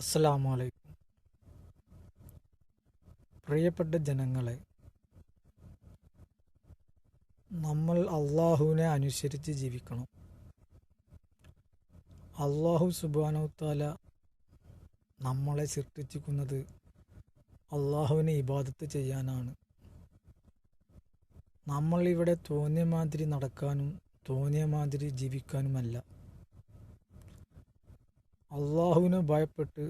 അസ്സലാമു അലൈക്കും. പ്രിയപ്പെട്ട ജനങ്ങളെ, നമ്മൾ അള്ളാഹുവിനെ അനുസരിച്ച് ജീവിക്കണം. അള്ളാഹു സുബ്ഹാനഹു തആല നമ്മളെ സൃഷ്ടിച്ചിരിക്കുന്നത് അള്ളാഹുവിനെ ഇബാദത്ത് ചെയ്യാനാണ്. നമ്മളിവിടെ തോന്നിയ മാതിരി നടക്കാനും തോന്നിയ മാതിരി ജീവിക്കാനുമല്ല. അള്ളാഹുവിനെ ഭയപ്പെട്ട്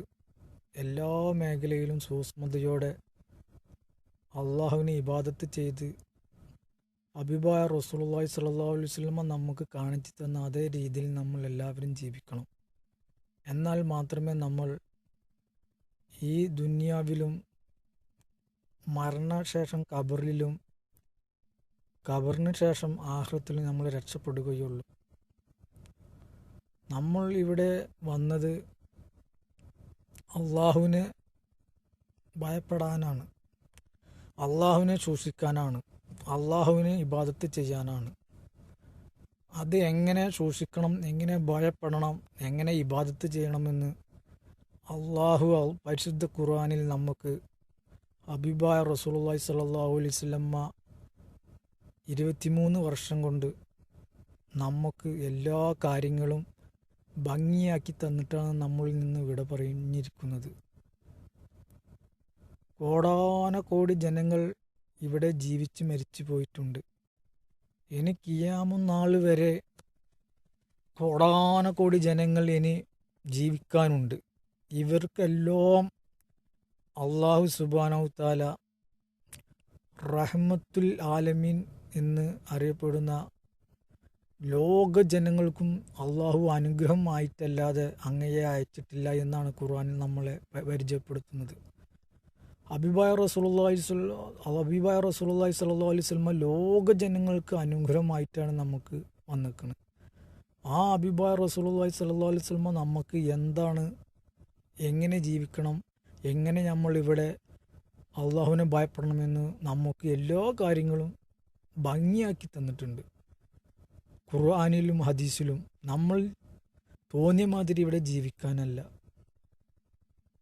എല്ലാ മേഖലയിലും സൂക്ഷ്മതയോടെ അള്ളാഹുവിനെ ഇബാദത്ത് ചെയ്ത് ഹബീബായ റസൂലുള്ളാഹി സ്വല്ലല്ലാഹു അലൈഹി വസല്ലമ നമുക്ക് കാണിച്ചു തന്ന അതേ രീതിയിൽ നമ്മൾ എല്ലാവരും ജീവിക്കണം. എന്നാൽ മാത്രമേ നമ്മൾ ഈ ദുനിയാവിലും മരണശേഷം ഖബറിന് ശേഷം ആഖിറത്തിലും നമ്മൾ രക്ഷപ്പെടുകയുള്ളൂ. നമ്മൾ ഇവിടെ വന്നത് അള്ളാഹുവിനെ ഭയപ്പെടാനാണ്, അള്ളാഹുവിനെ സൂക്ഷിക്കാനാണ്, അള്ളാഹുവിനെ ഇബാദത്ത് ചെയ്യാനാണ്. അത് എങ്ങനെ സൂക്ഷിക്കണം, എങ്ങനെ ഭയപ്പെടണം, എങ്ങനെ ഇബാദത്ത് ചെയ്യണമെന്ന് അള്ളാഹു പരിശുദ്ധ ഖുർആനിൽ നമുക്ക് ഹബീബായ റസൂലുള്ളാഹി സ്വല്ലല്ലാഹു അലൈഹി വസല്ലമ 23 വർഷം കൊണ്ട് നമുക്ക് എല്ലാ കാര്യങ്ങളും ഭംഗിയാക്കി തന്നിട്ടാണ് നമ്മളിൽ നിന്ന് വിട പറഞ്ഞിരിക്കുന്നത്. കോടാനകോടി ജനങ്ങൾ ഇവിടെ ജീവിച്ച് മരിച്ചു പോയിട്ടുണ്ട്. ഇനി ഖിയാമത്ത് നാൾ വരെ കോടാനകോടി ജനങ്ങൾ ഇനി ജീവിക്കാനുണ്ട്. ഇവർക്കെല്ലാം അള്ളാഹു സുബ്ഹാനഹു തആല റഹ്മത്തുൽ ആലമീൻ എന്ന് അറിയപ്പെടുന്ന ലോക ജനങ്ങൾക്കും അള്ളാഹു അനുഗ്രഹമായിട്ടല്ലാതെ അങ്ങയെ അയച്ചിട്ടില്ല എന്നാണ് ഖുർആനിൽ നമ്മളെ പരിചയപ്പെടുത്തുന്നത്. ഹബീബായ റസൂലുള്ളാഹി സ്വല്ലല്ലാഹു അലൈഹി വസല്ലം ലോക ജനങ്ങൾക്ക് അനുഗ്രഹമായിട്ടാണ് നമുക്ക് വന്നിരിക്കുന്നത്. ആ ഹബീബായ റസൂലുള്ളാഹി സ്വല്ലല്ലാഹു അലൈഹി വസല്ലം നമുക്ക് എന്താണ്, എങ്ങനെ ജീവിക്കണം, എങ്ങനെ നമ്മളിവിടെ അള്ളാഹുവിനെ ഭയപ്പെടണമെന്ന് നമുക്ക് എല്ലാ കാര്യങ്ങളും ഭംഗിയാക്കി തന്നിട്ടുണ്ട്. ഖുർആനിലും ഹദീസിലും നമ്മൾ തോന്നിയ മാതിരി ഇവിടെ ജീവിക്കാനല്ല,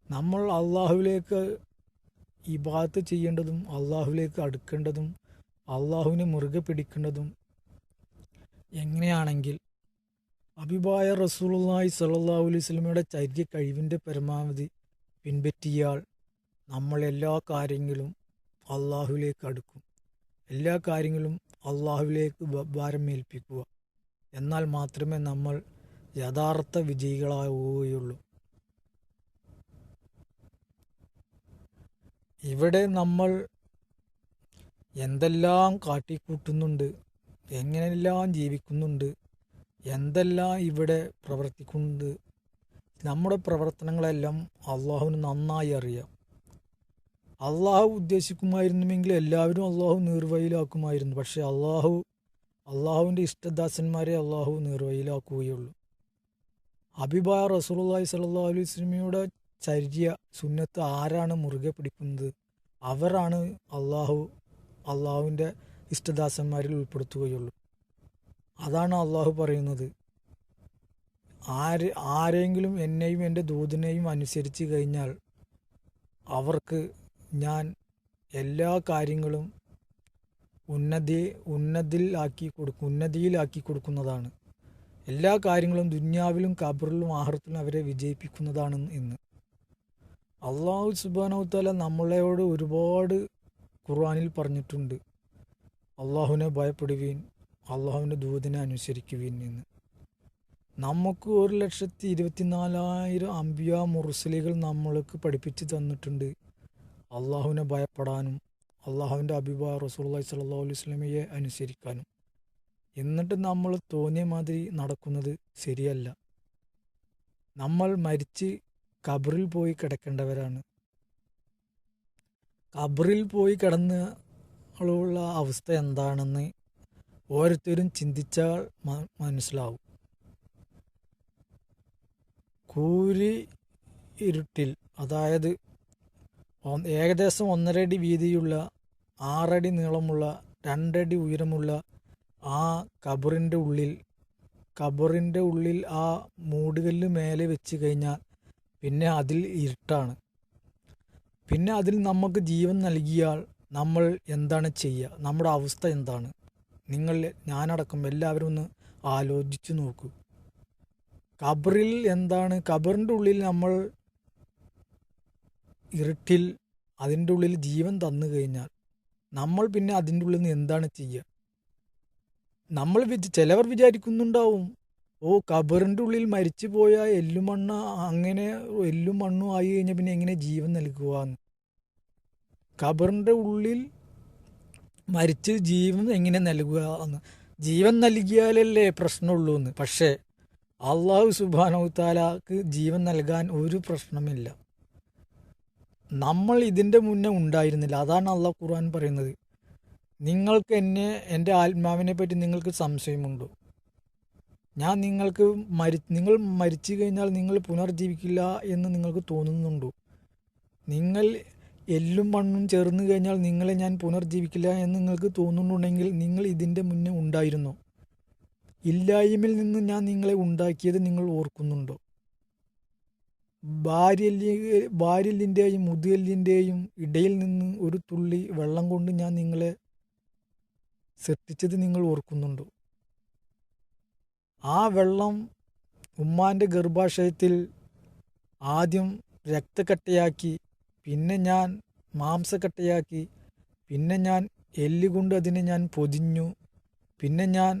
നമ്മൾ അള്ളാഹുവിലേക്ക് ഇബാദത്ത് ചെയ്യേണ്ടതും അള്ളാഹുവിലേക്ക് അടുക്കേണ്ടതും അള്ളാഹുവിനെ മുറുകെ പിടിക്കേണ്ടതും എങ്ങനെയാണെങ്കിൽ ഹബീബായ റസൂലുള്ളാഹി സ്വല്ലല്ലാഹു അലൈഹി വസല്ലമയുടെ ചര്യ കഴിവിൻ്റെ പരമാവധി പിൻപറ്റിയാൽ നമ്മൾ എല്ലാ കാര്യങ്ങളും അള്ളാഹുവിലേക്ക് അടുക്കും, എല്ലാ കാര്യങ്ങളും അള്ളാഹുവിലേക്ക് ഭാരമേൽപ്പിക്കുക. എന്നാൽ മാത്രമേ നമ്മൾ യഥാർത്ഥ വിജയികളാവുകയുള്ളൂ. ഇവിടെ നമ്മൾ എന്തെല്ലാം കാട്ടിക്കൂട്ടുന്നുണ്ട്, എങ്ങനെയെല്ലാം ജീവിക്കുന്നുണ്ട്, എന്തെല്ലാം ഇവിടെ പ്രവർത്തിക്കുന്നുണ്ട്, നമ്മുടെ പ്രവർത്തനങ്ങളെല്ലാം അള്ളാഹുവിന് നന്നായി അറിയാം. അള്ളാഹു ഉദ്ദേശിക്കുമായിരുന്നുവെങ്കിൽ എല്ലാവരും അള്ളാഹു നീർവഴിയിലാക്കുമായിരുന്നു. പക്ഷേ അള്ളാഹുവിൻ്റെ ഇഷ്ടദാസന്മാരെ അള്ളാഹു നീർവഴിയിലാക്കുകയുള്ളൂ. ഹബീബായ റസൂലുള്ളാഹി സ്വല്ലല്ലാഹു അലൈഹി വസല്ലമയുടെ ചര്യ സുന്നത്ത് ആരാണ് മുറുകെ പിടിക്കുന്നത് അവരാണ് അള്ളാഹുവിൻ്റെ ഇഷ്ടദാസന്മാരിൽ ഉൾപ്പെടുത്തുകയുള്ളൂ. അതാണ് അള്ളാഹു പറയുന്നത്, ആരെങ്കിലും എന്നെയും എൻ്റെ ദൂതനെയും അനുസരിച്ച് കഴിഞ്ഞാൽ അവർക്ക് ഞാൻ എല്ലാ കാര്യങ്ങളും ഉന്നതിയിലാക്കി കൊടുക്കുന്നതാണ്. എല്ലാ കാര്യങ്ങളും ദുനിയാവിലും ഖബറിലും ആഖിറത്തിലും അവരെ വിജയിപ്പിക്കുന്നതാണ് എന്ന് അള്ളാഹു സുബ്ഹാനഹു തആല നമ്മളോട് ഒരുപാട് ഖുർആനിൽ പറഞ്ഞിട്ടുണ്ട്. അള്ളാഹുവിനെ ഭയപ്പെടുവീൻ, അള്ളാഹുവിൻ്റെ ദൂതനെ അനുസരിക്കുവീൻ എന്ന്. നമുക്ക് 1,24,000 അംബിയാ മുർസലുകൾ നമ്മൾക്ക് പഠിപ്പിച്ച് തന്നിട്ടുണ്ട് അള്ളാഹുവിനെ ഭയപ്പെടാനും അള്ളാഹുവിൻ്റെ ഹബീബായ റസൂലുള്ളാഹി സ്വല്ലല്ലാഹു അലൈഹി വസല്ലമയെ അനുസരിക്കാനും. എന്നിട്ട് നമ്മൾ തോന്നിയ മാതിരി നടക്കുന്നത് ശരിയല്ല. നമ്മൾ മരിച്ച് ഖബറിൽ പോയി കിടക്കേണ്ടവരാണ്. ഖബറിൽ പോയി കിടന്നുള്ള അവസ്ഥ എന്താണെന്ന് ഓരോരുത്തരും ചിന്തിച്ചാൽ മനസ്സിലാവും. കൂരി ഇരുട്ടിൽ, അതായത് ഏകദേശം 1.5 അടി വീതിയുള്ള 6 അടി നീളമുള്ള 2 അടി ഉയരമുള്ള ആ ഖബറിൻ്റെ ഉള്ളിൽ ആ മൂടുകല്ല് മേലെ വെച്ച് കഴിഞ്ഞാൽ പിന്നെ അതിൽ ഇരുട്ടാണ്. പിന്നെ അതിൽ നമുക്ക് ജീവൻ നൽകിയാൽ നമ്മൾ എന്താണ് ചെയ്യുക? നമ്മുടെ അവസ്ഥ എന്താണ്? നിങ്ങൾ, ഞാനടക്കം എല്ലാവരും ഒന്ന് ആലോചിച്ച് നോക്കൂ. ഖബറിൽ എന്താണ്? ഖബറിൻ്റെ ഉള്ളിൽ നമ്മൾ ഇരുട്ടിൽ അതിൻ്റെ ഉള്ളിൽ ജീവൻ തന്നു കഴിഞ്ഞാൽ നമ്മൾ പിന്നെ അതിൻ്റെ ഉള്ളിൽ നിന്ന് എന്താണ് ചെയ്യുക? നമ്മൾ ചിലവർ വിചാരിക്കുന്നുണ്ടാവും, ഓ ഖബറിൻ്റെ ഉള്ളിൽ മരിച്ചു പോയ എല്ലുമണ്ണ, അങ്ങനെ എല്ലും മണ്ണും ആയി കഴിഞ്ഞാൽ പിന്നെ എങ്ങനെ ജീവൻ നൽകുക എന്ന്. ഖബറിൻ്റെ ഉള്ളിൽ മരിച്ച് ജീവൻ എങ്ങനെ നൽകുക എന്ന്. ജീവൻ നൽകിയാലല്ലേ പ്രശ്നമുള്ളൂ എന്ന്. പക്ഷേ അള്ളാഹു സുബ്ഹാനഹു തആലക്ക് ജീവൻ നൽകാൻ ഒരു പ്രശ്നമില്ല. നമ്മൾ ഇതിൻ്റെ മുന്നേ ഉണ്ടായിരുന്നില്ല. അതാണ് അള്ളാഹു ഖുർആൻ പറയുന്നത്, നിങ്ങൾക്ക് എൻ്റെ ആത്മാവിനെ പറ്റി നിങ്ങൾക്ക് സംശയമുണ്ടോ? ഞാൻ നിങ്ങൾ മരിച്ചു കഴിഞ്ഞാൽ നിങ്ങൾ പുനർജീവിക്കില്ല എന്ന് നിങ്ങൾക്ക് തോന്നുന്നുണ്ടോ? നിങ്ങൾ എല്ലും മണ്ണും ചേർന്ന് കഴിഞ്ഞാൽ നിങ്ങളെ ഞാൻ പുനർജീവിക്കില്ല എന്ന് നിങ്ങൾക്ക് തോന്നുന്നുണ്ടെങ്കിൽ നിങ്ങൾ ഇതിൻ്റെ മുന്നേ ഉണ്ടായിരുന്നോ? ഇല്ലായ്മയിൽ നിന്ന് ഞാൻ നിങ്ങളെ ഉണ്ടാക്കിയത് നിങ്ങൾ ഓർക്കുന്നുണ്ടോ? ഭാര്യലിൻ്റെയും മുതുകല്ലിൻ്റെയും ഇടയിൽ നിന്ന് ഒരു തുള്ളി വെള്ളം കൊണ്ട് ഞാൻ നിങ്ങളെ സൃഷ്ടിച്ചത് നിങ്ങൾ ഓർക്കുന്നുണ്ടോ? ആ വെള്ളം ഉമ്മാൻ്റെ ഗർഭാശയത്തിൽ ആദ്യം രക്തക്കട്ടയാക്കി, പിന്നെ ഞാൻ മാംസക്കട്ടയാക്കി, പിന്നെ ഞാൻ എല്ലുകൊണ്ട് അതിനെ ഞാൻ പൊതിഞ്ഞു, പിന്നെ ഞാൻ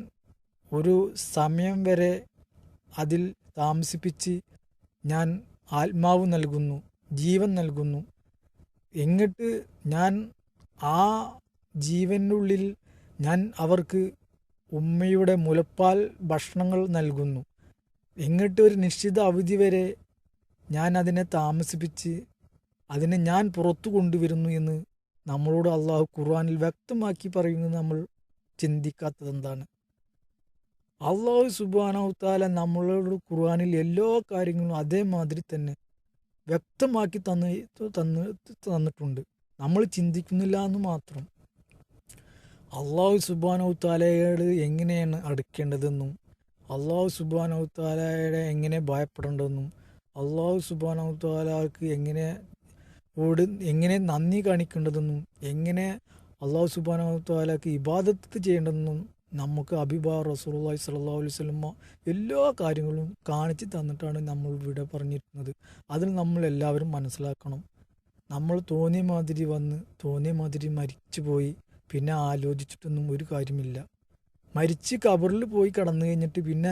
ഒരു സമയം വരെ അതിൽ താമസിപ്പിച്ച് ഞാൻ ആത്മാവ് നൽകുന്നു, ജീവൻ നൽകുന്നു. എന്നിട്ട് ഞാൻ ആ ജീവനുള്ളിൽ ഞാൻ അവർക്ക് ഉമ്മയുടെ മുലപ്പാൽ ഭക്ഷണങ്ങൾ നൽകുന്നു. എന്നിട്ട് ഒരു നിശ്ചിത അവധി വരെ ഞാൻ അതിനെ താമസിപ്പിച്ച് അതിനെ ഞാൻ പുറത്തു കൊണ്ടുവരുന്നു എന്ന് നമ്മളോട് അള്ളാഹു ഖുർആനിൽ വ്യക്തമാക്കി പറയുന്നത് നമ്മൾ ചിന്തിക്കാത്തത് എന്താണ്? അള്ളാഹു സുബ്ഹാനഹു തആല നമ്മളോട് ഖുർആനിൽ എല്ലാ കാര്യങ്ങളും അതേമാതിരി തന്നെ വ്യക്തമാക്കി തന്നിട്ടുണ്ട്. നമ്മൾ ചിന്തിക്കുന്നില്ല എന്ന് മാത്രം. അള്ളാഹു സുബ്ഹാനഹു തആലയോട് എങ്ങനെയാണ് അടുക്കേണ്ടതെന്നും, അള്ളാഹു സുബ്ഹാനഹു തആലയുടെ എങ്ങനെ ഭയപ്പെടേണ്ടതെന്നും, അള്ളാഹു സുബ്ഹാനഹു തആലക്ക് എങ്ങനെ നന്ദി കാണിക്കേണ്ടതെന്നും, എങ്ങനെ അള്ളാഹു സുബ്ഹാനഹു തആലക്ക് ഇബാദത്ത് ചെയ്യേണ്ടതെന്നും നമുക്ക് ഹബീബായ റസൂലുള്ളാഹി സ്വല്ലല്ലാഹു അലൈഹി വസല്ലമ എല്ലാ കാര്യങ്ങളും കാണിച്ചു തന്നിട്ടാണ് നമ്മൾ ഇവിടെ പറഞ്ഞിരിക്കുന്നത്. അതിൽ നമ്മൾ എല്ലാവരും മനസ്സിലാക്കണം. നമ്മൾ തോന്നിയ മാതിരി വന്ന് തോന്നിയ മാതിരി മരിച്ചു പോയി പിന്നെ ആലോചിച്ചിട്ടൊന്നും ഒരു കാര്യമില്ല. മരിച്ച് ഖബറിൽ പോയി കിടന്നു കഴിഞ്ഞിട്ട് പിന്നെ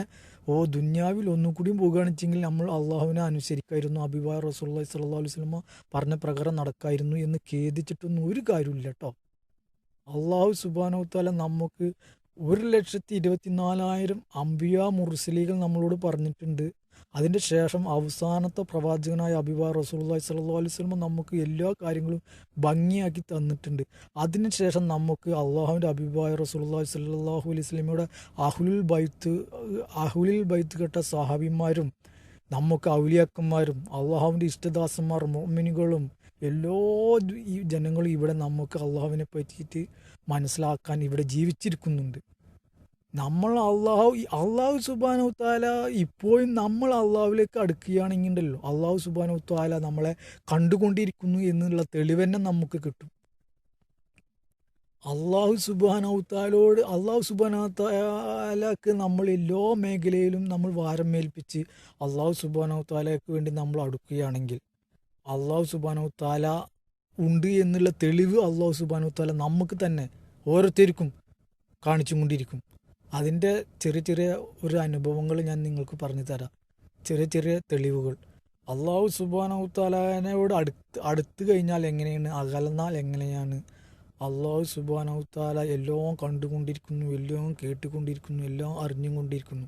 ദുന്യാവിൽ ഒന്നും കൂടിയും പോകുകയാണെന്ന് വെച്ചെങ്കിൽ നമ്മൾ അള്ളാഹുവിനെ അനുസരിക്കായിരുന്നു, ഹബീബായ റസൂലുള്ളാഹി സ്വല്ലല്ലാഹു അലൈഹി വസല്ലമ പറഞ്ഞ പ്രകാരം നടക്കായിരുന്നു എന്ന് ഖേദിച്ചിട്ടൊന്നും ഒരു കാര്യമില്ല കേട്ടോ. അള്ളാഹു സുബ്ഹാനഹു തആല നമുക്ക് 1,24,000 അംബിയാ മുർസലീകൾ നമ്മളോട് പറഞ്ഞിട്ടുണ്ട്. അതിൻ്റെ ശേഷം അവസാനത്തെ പ്രവാചകനായ ഹബീബായ റസൂലുള്ളാഹി സ്വല്ലല്ലാഹു അലൈഹി വസല്ലമ നമുക്ക് എല്ലാ കാര്യങ്ങളും ഭംഗിയാക്കി തന്നിട്ടുണ്ട്. അതിനുശേഷം നമുക്ക് അള്ളാഹുവിൻ്റെ ഹബീബായ റസൂലുള്ളാഹി സ്വല്ലല്ലാഹു അലൈഹി വസല്ലമയുടെ അഹ്ലുൽ ബൈത്ത് കേട്ട സഹാബിമാരും നമുക്ക് ഔലിയാക്കന്മാരും അള്ളാഹുവിൻ്റെ ഇഷ്ടദാസന്മാർ മുഅ്മിനുകളും എല്ലാ ഈ ജനങ്ങളും ഇവിടെ നമുക്ക് അള്ളാഹുവിനെ പറ്റിയിട്ട് മനസ്സിലാക്കാൻ ഇവിടെ ജീവിച്ചിരിക്കുന്നുണ്ട്. നമ്മൾ അള്ളാഹു സുബ്ഹാനഹു തആല ഇപ്പോഴും നമ്മൾ അള്ളാഹുവിലേക്ക് അടുക്കുകയാണെങ്കിൽ ഉണ്ടല്ലോ, അള്ളാഹു സുബ്ഹാനഹു തആല നമ്മളെ കണ്ടുകൊണ്ടിരിക്കുന്നു എന്നുള്ള തെളിവ് തന്നെ നമുക്ക് കിട്ടും. അള്ളാഹു സുബ്ഹാനഹു തആലക്ക് നമ്മൾ എല്ലാ മേഖലയിലും നമ്മൾ വാരമേൽപ്പിച്ച് അള്ളാഹു സുബ്ഹാനഹു തആലയ്ക്ക് വേണ്ടി നമ്മൾ അടുക്കുകയാണെങ്കിൽ അള്ളാഹു സുബ്ഹാനഹു തആല ഉണ്ട് എന്നുള്ള തെളിവ് അള്ളാഹു സുബ്ഹാനഹു തആല നമുക്ക് തന്നെ ഓരോരുത്തർക്കും കാണിച്ചു കൊണ്ടിരിക്കും. അതിൻ്റെ ചെറിയ ചെറിയ ഒരു അനുഭവങ്ങൾ ഞാൻ നിങ്ങൾക്ക് പറഞ്ഞു തരാം. ചെറിയ ചെറിയ തെളിവുകൾ. അള്ളാഹു സുബ്ഹാനഹു തആലയോട് അടുത്ത് കഴിഞ്ഞാൽ എങ്ങനെയാണ്, അകലന്നാൽ എങ്ങനെയാണ്. അള്ളാഹു സുബ്ഹാനഹു തആല എല്ലാം കണ്ടുകൊണ്ടിരിക്കുന്നു, എല്ലാം കേട്ടുകൊണ്ടിരിക്കുന്നു, എല്ലാം അറിഞ്ഞും കൊണ്ടിരിക്കുന്നു.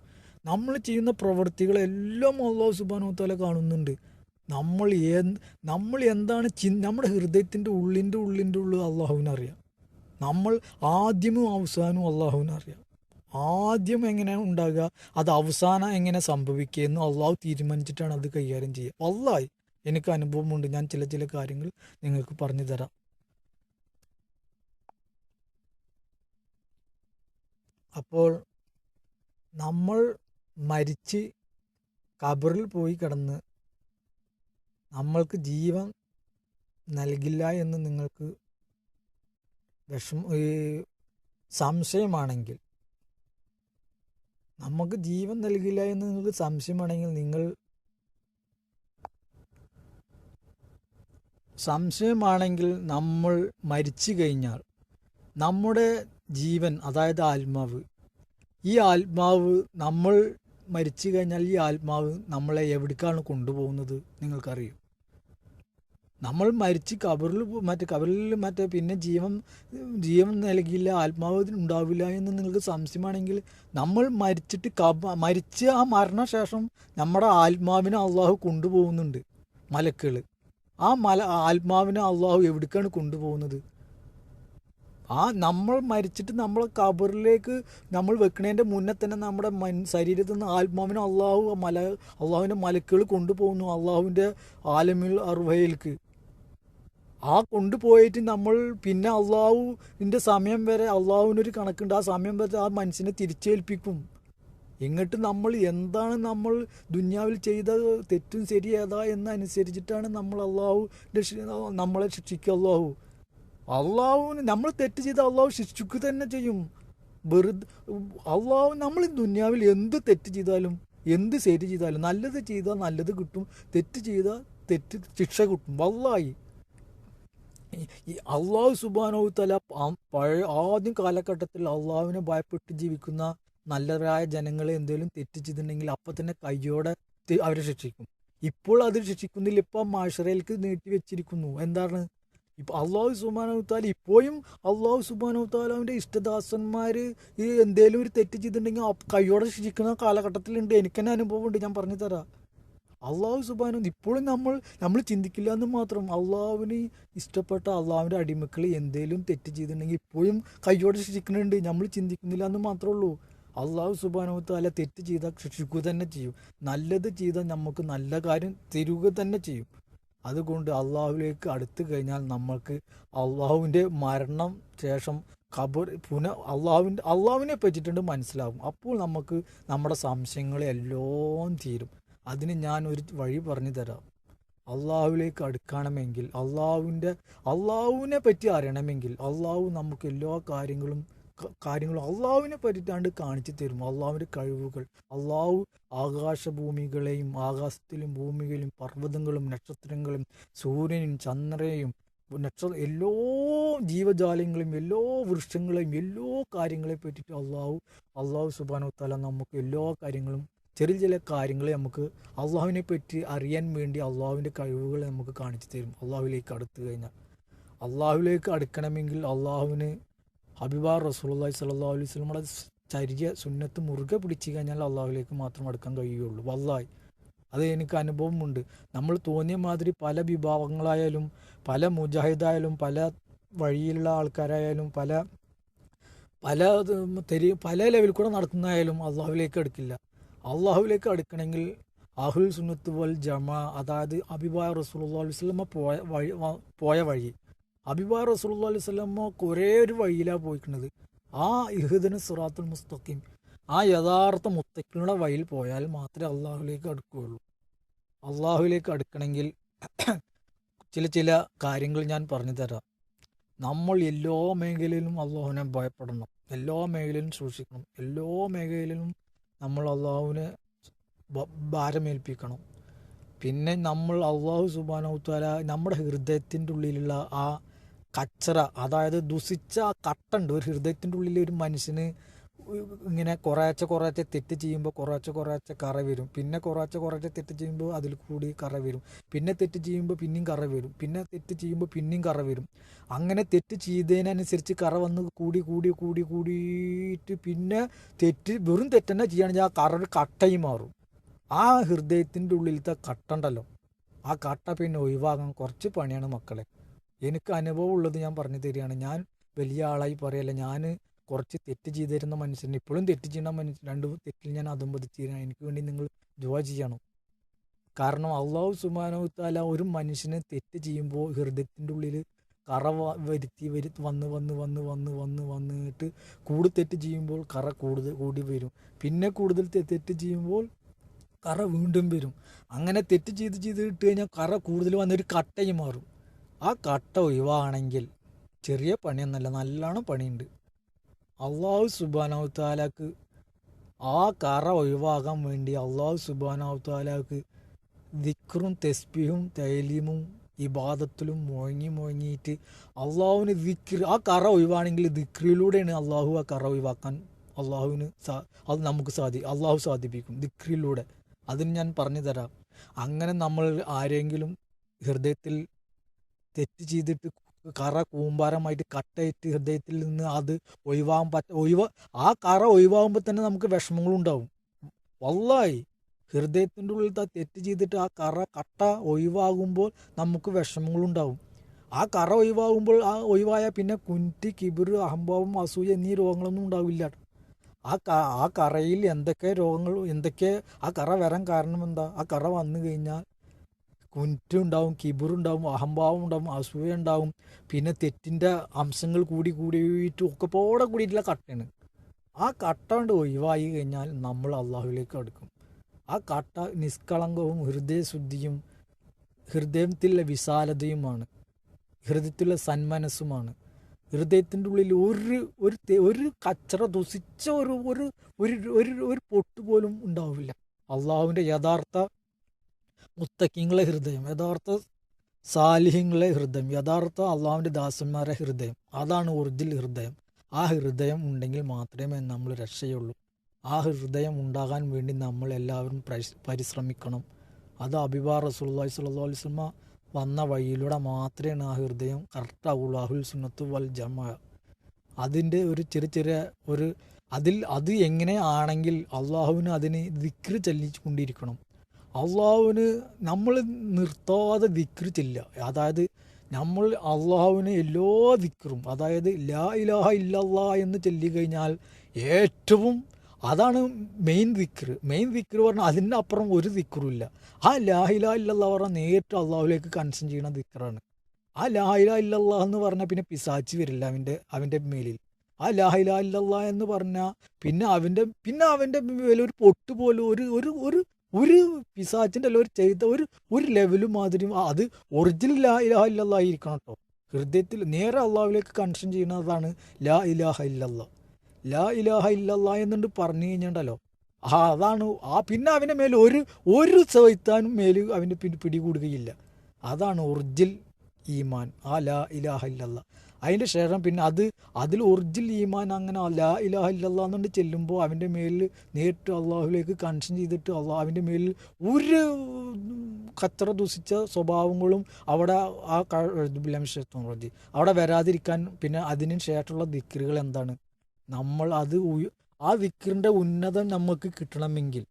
നമ്മൾ ചെയ്യുന്ന പ്രവൃത്തികളെല്ലാം അള്ളാഹു സുബ്ഹാനഹു തആല കാണുന്നുണ്ട്. നമ്മൾ എന്താണ് നമ്മുടെ ഹൃദയത്തിൻ്റെ ഉള്ളിൻ്റെ ഉള്ളിൽ അള്ളാഹുവിനറിയാം. നമ്മൾ ആദ്യവും അവസാനവും അള്ളാഹുവിനറിയാം. ആദ്യം എങ്ങനെയാണ് ഉണ്ടാകുക, അത് അവസാനം എങ്ങനെ സംഭവിക്കുക എന്ന് അള്ളാഹു തീരുമാനിച്ചിട്ടാണ് അത് കൈകാര്യം ചെയ്യുക. വല്ലാഹി എനിക്ക് അനുഭവമുണ്ട്. ഞാൻ ചില കാര്യങ്ങൾ നിങ്ങൾക്ക് പറഞ്ഞു തരാം. അപ്പോൾ നമ്മൾ മരിച്ച് ഖബറിൽ പോയി കിടന്ന് നമ്മൾക്ക് ജീവൻ നൽകില്ല എന്ന് നിങ്ങൾക്ക് സംശയമാണെങ്കിൽ, നമുക്ക് ജീവൻ നൽകില്ല എന്ന് നിങ്ങൾക്ക് സംശയമാണെങ്കിൽ നമ്മൾ മരിച്ചു കഴിഞ്ഞാൽ നമ്മുടെ ജീവൻ, അതായത് ആത്മാവ്, ഈ ആത്മാവ് നമ്മൾ മരിച്ചു കഴിഞ്ഞാൽ ഈ ആത്മാവ് നമ്മളെ എവിടേക്കാണ് കൊണ്ടുപോകുന്നത് നിങ്ങൾക്കറിയും? നമ്മൾ മരിച്ച് കബറിൽ പിന്നെ ജീവൻ നൽകിയില്ല, ആത്മാവ് ഉണ്ടാവില്ല എന്ന് നിങ്ങൾക്ക് സംശയമാണെങ്കിൽ, നമ്മൾ മരിച്ച് ആ മരണശേഷം നമ്മുടെ ആത്മാവിനെ അള്ളാഹു കൊണ്ടുപോകുന്നുണ്ട്, മലക്കുകൾ. ആ ആത്മാവിനെ അള്ളാഹു എവിടേക്കാണ് കൊണ്ടുപോകുന്നത്? നമ്മൾ മരിച്ചിട്ട് നമ്മൾ കബറിലേക്ക് നമ്മൾ വെക്കണതിൻ്റെ മുന്നേ തന്നെ നമ്മുടെ ശരീരത്തിൽ നിന്ന് ആത്മാവിനെ അള്ളാഹുവിൻ്റെ മലക്കുകൾ കൊണ്ടുപോകുന്നു അള്ളാഹുവിൻ്റെ ആലമിൽ അർവയിലേക്ക്. ആ കൊണ്ടുപോയിട്ട് നമ്മൾ പിന്നെ അള്ളാഹുവിൻ്റെ സമയം വരെ, അള്ളാഹുവിനൊരു കണക്കുണ്ട്, ആ സമയം വരെ ആ മനുഷ്യനെ തിരിച്ചേൽപ്പിക്കും. എന്നിട്ട് നമ്മൾ എന്താണ് നമ്മൾ ദുനിയാവിൽ ചെയ്ത തെറ്റും ശരി ഏതാ എന്നനുസരിച്ചിട്ടാണ് നമ്മളെ ശിക്ഷിക്കുക. അള്ളാഹുവിന് നമ്മൾ തെറ്റ് ചെയ്ത അള്ളാഹു ശിക്ഷിക്കുക തന്നെ ചെയ്യും. നമ്മൾ ദുനിയാവിൽ എന്ത് തെറ്റ് ചെയ്താലും എന്ത് ശരി ചെയ്താലും, നല്ലത് ചെയ്താൽ നല്ലത് കിട്ടും, തെറ്റ് ചെയ്താൽ ശിക്ഷ കിട്ടും. വല്ലാഹി ഈ അള്ളാഹു സുബ്ഹാനഹു തആല ആദ്യം കാലഘട്ടത്തിൽ അള്ളാഹുവിനെ ഭയപ്പെട്ട് ജീവിക്കുന്ന നല്ലവരായ ജനങ്ങളെ എന്തെങ്കിലും തെറ്റ് ചെയ്തിട്ടുണ്ടെങ്കിൽ അപ്പം തന്നെ കയ്യോടെ അവരെ ശിക്ഷിക്കും. ഇപ്പോൾ അത് ശിക്ഷിക്കുന്നില്ല, ഇപ്പം മാഷറയിലേക്ക് നീട്ടി വെച്ചിരിക്കുന്നു. എന്താണ്? ഇപ്പം അള്ളാഹു സുബ്ഹാനഹു തആല ഇപ്പോഴും അള്ളാഹു സുബ്ഹാനഹു തആലാവിൻ്റെ ഇഷ്ടദാസന്മാർ ഈ എന്തെങ്കിലും ഒരു തെറ്റ് ചെയ്തിട്ടുണ്ടെങ്കിൽ കയ്യോടെ ശിക്ഷിക്കുന്ന കാലഘട്ടത്തിലുണ്ട്. എനിക്കെന്നെ അനുഭവമുണ്ട്, ഞാൻ പറഞ്ഞു തരാം. അള്ളാഹു സുബ്ഹാനഹു ഇപ്പോഴും നമ്മൾ ചിന്തിക്കില്ല എന്ന് മാത്രം. അള്ളാഹുവിന് ഇഷ്ടപ്പെട്ട അള്ളാഹുവിൻ്റെ അടിമക്കൾ എന്തെങ്കിലും തെറ്റ് ചെയ്തിട്ടുണ്ടെങ്കിൽ ഇപ്പോഴും കയ്യോടെ ശിക്ഷിക്കുന്നുണ്ട്, നമ്മൾ ചിന്തിക്കുന്നില്ല എന്ന് മാത്രമേ ഉള്ളൂ. അള്ളാഹു സുബ്ഹാനഹു തആല തെറ്റ് ചെയ്താൽ ശിക്ഷിക്കുക തന്നെ ചെയ്യും, നല്ലത് ചെയ്താൽ നമുക്ക് നല്ല കാര്യം തരുക തന്നെ ചെയ്യും. അതുകൊണ്ട് അള്ളാഹുവിലേക്ക് അടുത്ത് കഴിഞ്ഞാൽ നമ്മൾക്ക് അള്ളാഹുവിൻ്റെ മരണം ശേഷം അള്ളാഹുവിനെ പറ്റിയിട്ടുണ്ട് മനസ്സിലാകും. അപ്പോൾ നമുക്ക് നമ്മുടെ സംശയങ്ങളെല്ലാം തീരും. അതിന് ഞാൻ ഒരു വഴി പറഞ്ഞു തരാം. അള്ളാഹുവിലേക്ക് അടുക്കണമെങ്കിൽ, അള്ളാഹുവിനെ പറ്റി അറിയണമെങ്കിൽ, അള്ളാഹു നമുക്ക് എല്ലാ കാര്യങ്ങളും അള്ളാഹുവിനെ പറ്റിയിട്ടാണ്ട് കാണിച്ചു തരും. അള്ളാഹുവിൻ്റെ കഴിവുകൾ, അള്ളാഹു ആകാശഭൂമികളെയും ആകാശത്തിലും ഭൂമിയിലും പർവ്വതങ്ങളും നക്ഷത്രങ്ങളും സൂര്യനും ചന്ദ്രനെയും എല്ലാ ജീവജാലങ്ങളെയും എല്ലാ വൃക്ഷങ്ങളെയും എല്ലാ കാര്യങ്ങളെ പറ്റിയിട്ട് അള്ളാഹു സുബ്ഹാനഹു തആല നമുക്ക് എല്ലാ കാര്യങ്ങളും, ചെറിയ കാര്യങ്ങളെ നമുക്ക് അള്ളാഹുവിനെ പറ്റി അറിയാൻ വേണ്ടി അള്ളാഹുവിൻ്റെ കഴിവുകൾ നമുക്ക് കാണിച്ചു തരും. അള്ളാഹുവിലേക്ക് അടുത്തു കഴിഞ്ഞാൽ, അള്ളാഹുവിലേക്ക് അടുക്കണമെങ്കിൽ അള്ളാഹുവിന് ഹബീബാർ റസൂലുള്ളാഹി സ്വല്ലല്ലാഹു അലൈഹി വസല്ലമയുടെ ചര്യ സുന്നത്ത് മുറുകെ പിടിച്ചു കഴിഞ്ഞാൽ അള്ളാഹുവിലേക്ക് മാത്രം അടുക്കാൻ കഴിയുകയുള്ളൂ. വല്ലാഹി അത് എനിക്ക് അനുഭവമുണ്ട്. നമ്മൾ തോന്നിയ മാതിരി പല വിഭാഗങ്ങളായാലും, പല മുജാഹിദായാലും, പല വഴിയിലുള്ള ആൾക്കാരായാലും, പല ലെവലിൽ കൂടെ നടക്കുന്നതായാലും അള്ളാഹുവിലേക്ക് അടുക്കില്ല. അള്ളാഹുവിലേക്ക് അടുക്കണമെങ്കിൽ അഹ്ലുൽ സുന്നത്ത് വൽ ജമാ, അതായത് ഹബീബായ റസൂലുള്ളാഹി സ്വല്ലല്ലാഹു അലൈഹി വസല്ലമ പോയ വഴി. ഹബീബായ റസൂലുള്ളാഹി സ്വല്ലല്ലാഹു അലൈഹി വസല്ലമ കുറേ ഒരു വഴിയിലാണ് പോയിരിക്കുന്നത്. ആ ഇഹ്ദിന സിറാത്തുൽ മുസ്തഖീം, ആ യഥാർത്ഥ മുത്തഖികളുടെ വഴിയിൽ പോയാൽ മാത്രമേ അള്ളാഹുവിലേക്ക് അടുക്കുകയുള്ളൂ. അള്ളാഹുവിലേക്ക് അടുക്കണമെങ്കിൽ ചില കാര്യങ്ങൾ ഞാൻ പറഞ്ഞു തരാം. നമ്മൾ എല്ലാ മേഖലയിലും അള്ളാഹുവിനെ ഭയപ്പെടണം, എല്ലാ മേഖലയിലും സൂക്ഷിക്കണം, എല്ലാ മേഖലയിലും നമ്മൾ അള്ളാഹുവിനെ ഭാരമേൽപ്പിക്കണം. പിന്നെ നമ്മൾ അള്ളാഹു സുബ്ഹാനഹു തആല നമ്മുടെ ഹൃദയത്തിൻ്റെ ഉള്ളിലുള്ള ആ കച്ചറ, അതായത് ദുഷിച്ച കട്ടുണ്ട് ഒരു ഹൃദയത്തിൻ്റെ ഉള്ളിൽ. ഒരു മനുഷ്യന് ഇങ്ങനെ കുറേശ്ശെ തെറ്റ് ചെയ്യുമ്പോൾ കുറേശ്ശെ കറ വരും, പിന്നെ കുറേശ്ശെ തെറ്റ് ചെയ്യുമ്പോൾ അതിൽ കൂടി കറ വരും, പിന്നെ തെറ്റ് ചെയ്യുമ്പോൾ പിന്നെയും കറ വരും, പിന്നെ തെറ്റ് ചെയ്യുമ്പോൾ പിന്നെയും കറ വരും. അങ്ങനെ തെറ്റ് ചെയ്തതിനനുസരിച്ച് കറ വന്ന് കൂടിയിട്ട് പിന്നെ വെറും തെറ്റന്നെ ചെയ്യുകയാണെങ്കിൽ ആ കറ ഒരു കട്ടയി മാറും. ആ ഹൃദയത്തിൻ്റെ ഉള്ളിലത്തെ കട്ടുണ്ടല്ലോ, ആ കട്ട പിന്നെ ഒഴിവാകാൻ കുറച്ച് പണിയാണ് മക്കളെ. എനിക്ക് അനുഭവം ഉള്ളത് ഞാൻ പറഞ്ഞു തരികയാണ്. ഞാൻ വലിയ ആളായി പറയല്ല, ഞാൻ കുറച്ച് തെറ്റ് ചെയ്തിരുന്ന മനുഷ്യൻ, ഇപ്പോഴും തെറ്റ് ചെയ്യുന്ന മനുഷ്യൻ, 2 തെറ്റിൽ ഞാൻ അതുമ്പതിച്ചിരുന്ന. എനിക്ക് വേണ്ടി നിങ്ങൾ ദുആ ചെയ്യണം. കാരണം അള്ളാഹു സുബ്ഹാനഹു തആല ഒരു മനുഷ്യനെ തെറ്റ് ചെയ്യുമ്പോൾ ഹൃദയത്തിൻ്റെ ഉള്ളിൽ കറ വന്നിട്ട് കൂടുതൽ തെറ്റ് ചെയ്യുമ്പോൾ കറ കൂടി വരും. പിന്നെ കൂടുതൽ തെറ്റ് ചെയ്യുമ്പോൾ കറ വീണ്ടും വരും. അങ്ങനെ തെറ്റ് ചെയ്ത് ഇട്ട് കഴിഞ്ഞാൽ കറ കൂടുതൽ വന്നൊരു കട്ടയും മാറും. ആ കട്ട ഒഴിവാണെങ്കിൽ ചെറിയ പണിയൊന്നല്ല, നല്ലോണം പണിയുണ്ട്. അള്ളാഹു സുബ്ഹാനഹു തആലക്ക് ആ കറ ഒഴിവാകാൻ വേണ്ടി അള്ളാഹു സുബ്ഹാനഹു തആലക്ക് ദിക്റും തസ്ബീഹും തൈലീമും ഇബാദത്തിലും മുഴങ്ങിയിട്ട് അള്ളാഹുവിന് ദിക്ർ, ആ കറ ഒഴിവാണെങ്കിൽ ദിക്റിലൂടെയാണ് അള്ളാഹു ആ കറ ഒഴിവാക്കാൻ അള്ളാഹുവിന് അത് നമുക്ക് അള്ളാഹു സാധിപ്പിക്കും ദിക്റിലൂടെ. അതിന് ഞാൻ പറഞ്ഞു തരാം. അങ്ങനെ നമ്മൾ ആരെങ്കിലും ഹൃദയത്തിൽ തെറ്റ് ചെയ്തിട്ട് കറ കൂമ്പാരമായിട്ട് കട്ടയിട്ട് ഹൃദയത്തിൽ നിന്ന് അത് ആ കറ ഒഴിവാകുമ്പോൾ തന്നെ നമുക്ക് വിഷമങ്ങളുണ്ടാവും. വല്ലാഹി ഹൃദയത്തിൻ്റെ ഉള്ളിൽ തെറ്റ് ചെയ്തിട്ട് ആ കട്ട ഒഴിവാകുമ്പോൾ നമുക്ക് വിഷമങ്ങളുണ്ടാവും. ആ കറ ഒഴിവാകുമ്പോൾ ഒഴിവായാൽ പിന്നെ കുൻറ്റി, കിബിറ്, അഹംഭാവം, അസൂയ എന്നീ രോഗങ്ങളൊന്നും ഉണ്ടാവില്ല. ആ കറയിൽ എന്തൊക്കെ ആ കറ വരാൻ കാരണം എന്താ? ആ കറ വന്നു കഴിഞ്ഞാൽ കുറ്റുണ്ടാവും, കിബിറുണ്ടാവും, അഹംഭാവം ഉണ്ടാവും, അസൂയ ഉണ്ടാവും, പിന്നെ തെറ്റിൻ്റെ അംശങ്ങൾ കൂടിയിട്ട് ഒക്കെ പോടെ കൂടിയിട്ടുള്ള കട്ടയാണ്. ആ കട്ട കൊണ്ട് ഒഴിവായി കഴിഞ്ഞാൽ നമ്മൾ അള്ളാഹുവിലേക്ക് അടുക്കും. ആ കട്ട നിഷ്കളങ്കവും ഹൃദയശുദ്ധിയും ഹൃദയത്തിലുള്ള വിശാലതയുമാണ്, ഹൃദയത്തിലുള്ള സന്മനസ്സുമാണ്. ഹൃദയത്തിൻ്റെ ഉള്ളിൽ ഒരു കച്ചറ ദുഷിച്ച ഒരു പൊട്ട് പോലും ഉണ്ടാവില്ല. അള്ളാഹുവിൻ്റെ യഥാർത്ഥ മുത്തക്കിങ്ങളെ ഹൃദയം, യഥാർത്ഥ സാലിഹ്യങ്ങളെ ഹൃദയം, യഥാർത്ഥ അള്ളാഹുവിൻ്റെ ദാസന്മാരെ ഹൃദയം, അതാണ് ഒറിജിനൽ ഹൃദയം. ആ ഹൃദയം ഉണ്ടെങ്കിൽ മാത്രമേ നമ്മൾ രക്ഷയുള്ളൂ. ആ ഹൃദയം ഉണ്ടാകാൻ വേണ്ടി നമ്മൾ എല്ലാവരും പരിശ്രമിക്കണം. അത് ഹബീബാ റസൂലുള്ളാഹി സ്വല്ലല്ലാഹു അലൈഹി വസല്ലം വന്ന വഴിയിലൂടെ മാത്രമേ ആ ഹൃദയം കറക്റ്റാവുള്ളൂ. അഹ്ലുൽ സുന്നത്ത് വൽ ജമാഅ. അതിൻ്റെ ഒരു ചെറിയ അത് എങ്ങനെ ആണെങ്കിൽ അള്ളാഹുവിന് അതിന് ദിക്ർ ചൊല്ലിക്കൊണ്ടിരിക്കണം. അള്ളാഹുവിന് നമ്മൾ നിർത്താതെ ദിക്ർ ചെല്ലുക. അതായത് നമ്മൾ അള്ളാഹുവിന് എല്ലാ ദിക്റും, അതായത് ലാ ഇലാഹ ഇല്ലല്ലാഹ് എന്ന് ചൊല്ലിക്കഴിഞ്ഞാൽ ഏറ്റവും അതാണ് മെയിൻ ദിക്ർ പറഞ്ഞാൽ അതിൻ്റെ അപ്പുറം ഒരു ദിക്റും ഇല്ല. ആ ലാ ഇലാഹ ഇല്ലല്ലാഹ് പറഞ്ഞാൽ നേരിട്ട് അള്ളാഹുലേക്ക് കൺസേൺ ചെയ്യുന്ന ദിക്റാണ്. ആ ലാ ഇലാഹ ഇല്ലല്ലാഹ് എന്ന് പറഞ്ഞാൽ പിന്നെ പിശാച് വരില്ല അവൻ്റെ മേലിൽ. ആ ലാ ഇലാഹ ഇല്ലല്ലാഹ് എന്ന് പറഞ്ഞാൽ പിന്നെ അവൻ്റെ മേലിൽ ഒരു പൊട്ട് പോലും ഒരു പിശാച്ചിൻ്റെ അല്ല ചെയ്ത ഒരു ലെവലും മാതിരി അത് ഒറിജിനൽ ലാ ഇലാഹ ഇല്ലല്ലാഹ് ആയിരിക്കണം കേട്ടോ. ഹൃദയത്തിൽ നേരെ അള്ളാഹുവിലേക്ക് കൺസേൺ ചെയ്യുന്നതാണ് ലാ ഇലാഹ ഇല്ലല്ലാഹ്. ലാ ഇലാഹ ഇല്ലല്ലാഹ് എന്നുകൊണ്ട് പറഞ്ഞു കഴിഞ്ഞിട്ടുണ്ടല്ലോ, അതാണ് പിന്നെ അവൻ്റെ മേൽ ഒരു സൈത്താനും മേൽ അവൻ്റെ പിടികൂടുകയില്ല. അതാണ് ഒറിജിനൽ ഈമാൻ, ആ ലാ ഇലാഹ ഇല്ലല്ലാഹ്. അതിൻ്റെ ശേഷം പിന്നെ അതിൽ ഒറിജിനൽ ഈമാൻ അങ്ങനെ ലാ ഇലാഹ ഇല്ലല്ലാഹ് എന്നുകൊണ്ട് ചെല്ലുമ്പോൾ അവൻ്റെ മേലിൽ നേരിട്ട് അള്ളാഹുലേക്ക് കൺസേൺ ചെയ്തിട്ട് അവൻ്റെ മേലിൽ ഒരു കച്ചറ ദൂഷിച്ച സ്വഭാവങ്ങളും അവിടെ അവിടെ വരാതിരിക്കാൻ പിന്നെ അതിന് ശേഷമുള്ള ദിക്റുകൾ എന്താണ്? നമ്മൾ ആ ദിക്റിൻ്റെ ഉന്നതം നമുക്ക് കിട്ടണമെങ്കിൽ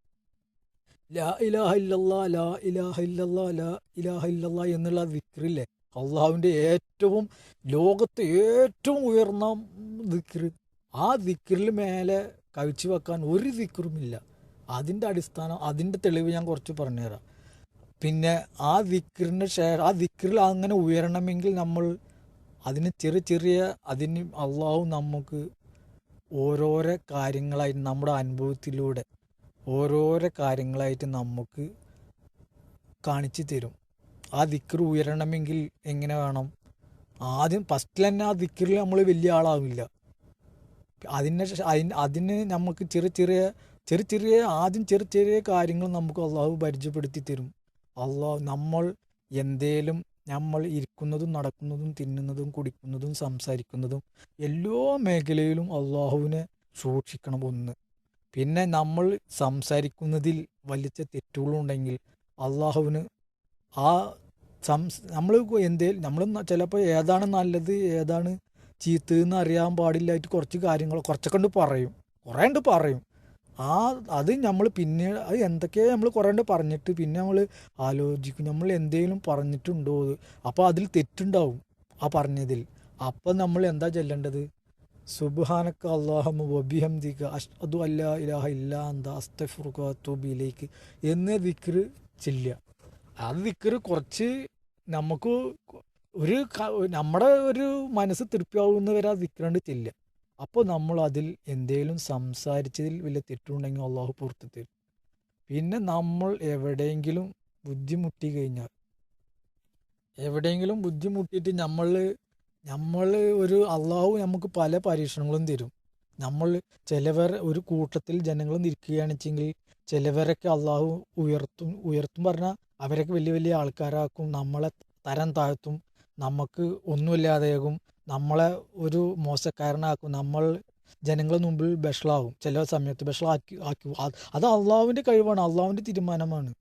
ലാ ഇലാഹ ഇല്ലല്ലാഹ് ലാ ഇലാഹ ഇല്ലല്ലാഹ് ലാ ഇലാഹ ഇല്ലല്ലാഹ് എന്നുള്ള ദിക്റില്ലേ, അള്ളാഹുവിൻ്റെ ലോകത്തെ ഏറ്റവും ഉയർന്ന ദിക്ർ. ആ ദിക്റിൽ മേലെ കവിച്ചു വെക്കാൻ ഒരു ദിക്റുമില്ല. അതിൻ്റെ തെളിവ് ഞാൻ കുറച്ച് പറഞ്ഞുതരാം. പിന്നെ ആ ദിക്റിൽ അങ്ങനെ ഉയരണമെങ്കിൽ നമ്മൾ അതിന് അള്ളാഹു നമുക്ക് ഓരോരോ കാര്യങ്ങളായിട്ട് നമ്മുടെ അനുഭവത്തിലൂടെ ഓരോരോ കാര്യങ്ങളായിട്ട് നമുക്ക് കാണിച്ചു തരും. ആ ദിക്ർ ഉയരണമെങ്കിൽ എങ്ങനെ വേണം? ആദ്യം ഫസ്റ്റിൽ തന്നെ ആ ദിക്റിൽ നമ്മൾ വലിയ ആളാവില്ല. അതിന് നമുക്ക് ചെറിയ കാര്യങ്ങൾ നമുക്ക് അള്ളാഹു പരിചയപ്പെടുത്തി തരും. നമ്മൾ ഇരിക്കുന്നതും നടക്കുന്നതും തിന്നുന്നതും കുടിക്കുന്നതും സംസാരിക്കുന്നതും എല്ലാ മേഖലയിലും അള്ളാഹുവിനെ സൂക്ഷിക്കണം. ഒന്ന്, പിന്നെ നമ്മൾ സംസാരിക്കുന്നതിൽ വലിയ തെറ്റുകളുണ്ടെങ്കിൽ അള്ളാഹുവിന് നമ്മൾ ചിലപ്പോൾ ഏതാണ് നല്ലത് ഏതാണ് ചീത്തതെന്ന് അറിയാൻ പാടില്ലായിട്ട് കുറച്ചൊക്കെ പറയും. അത് നമ്മൾ പിന്നെ അത് എന്തൊക്കെയോ നമ്മൾ കുറേ പറഞ്ഞിട്ട് പിന്നെ നമ്മൾ ആലോചിക്കും നമ്മൾ എന്തെങ്കിലും പറഞ്ഞിട്ടുണ്ടോ, അപ്പോൾ അതിൽ തെറ്റുണ്ടാവും ആ പറഞ്ഞതിൽ. അപ്പം നമ്മൾ എന്താ ചൊല്ലേണ്ടത്? സുബ്ഹാനക അല്ലാഹുമ്മ വബിഹംദിക അശ്ഹദു അല്ലാ ഇലാഹ ഇല്ലാ അന്ത അസ്തഗ്ഫിറുക വഅതൂബു ഇലൈക എന്ന ദിക്ർ ചൊല്ലുക. ആ ദിക്ർ കുറച്ച് നമുക്ക് നമ്മുടെ ഒരു മനസ്സ് തൃപ്തിയാവുന്നവരെ ആ ദിക്റുണ്ട് ചെല്ലുക. അപ്പോൾ നമ്മൾ അതിൽ എന്തെങ്കിലും സംസാരിച്ചതിൽ വലിയ തെറ്റുണ്ടെങ്കിൽ അള്ളാഹു പുറത്തു തരും. പിന്നെ നമ്മൾ എവിടെയെങ്കിലും ബുദ്ധിമുട്ടിയിട്ട് നമ്മൾ ഒരു അള്ളാഹു നമുക്ക് പല പരീക്ഷണങ്ങളും തരും. നമ്മൾ ചിലവർ ഒരു കൂട്ടത്തിൽ ജനങ്ങൾ നിൽക്കുകയാണെന്ന് വെച്ചെങ്കിൽ ചിലവരൊക്കെ അള്ളാഹു ഉയർത്തും പറഞ്ഞാൽ അവരൊക്കെ വലിയ വലിയ ആൾക്കാരാക്കും, നമ്മളെ തരം താഴ്ത്തും, നമുക്ക് ഒന്നുമില്ലാതെയാകും, നമ്മളെ ഒരു മോശക്കാരനാക്കും, നമ്മൾ ജനങ്ങളുടെ മുമ്പിൽ ബഷളാവും, ചില സമയത്ത് ബഷളാക്കി. അത് അള്ളാഹുവിൻ്റെ കഴിവാണ്, അള്ളാഹുവിൻ്റെ തീരുമാനമാണ്.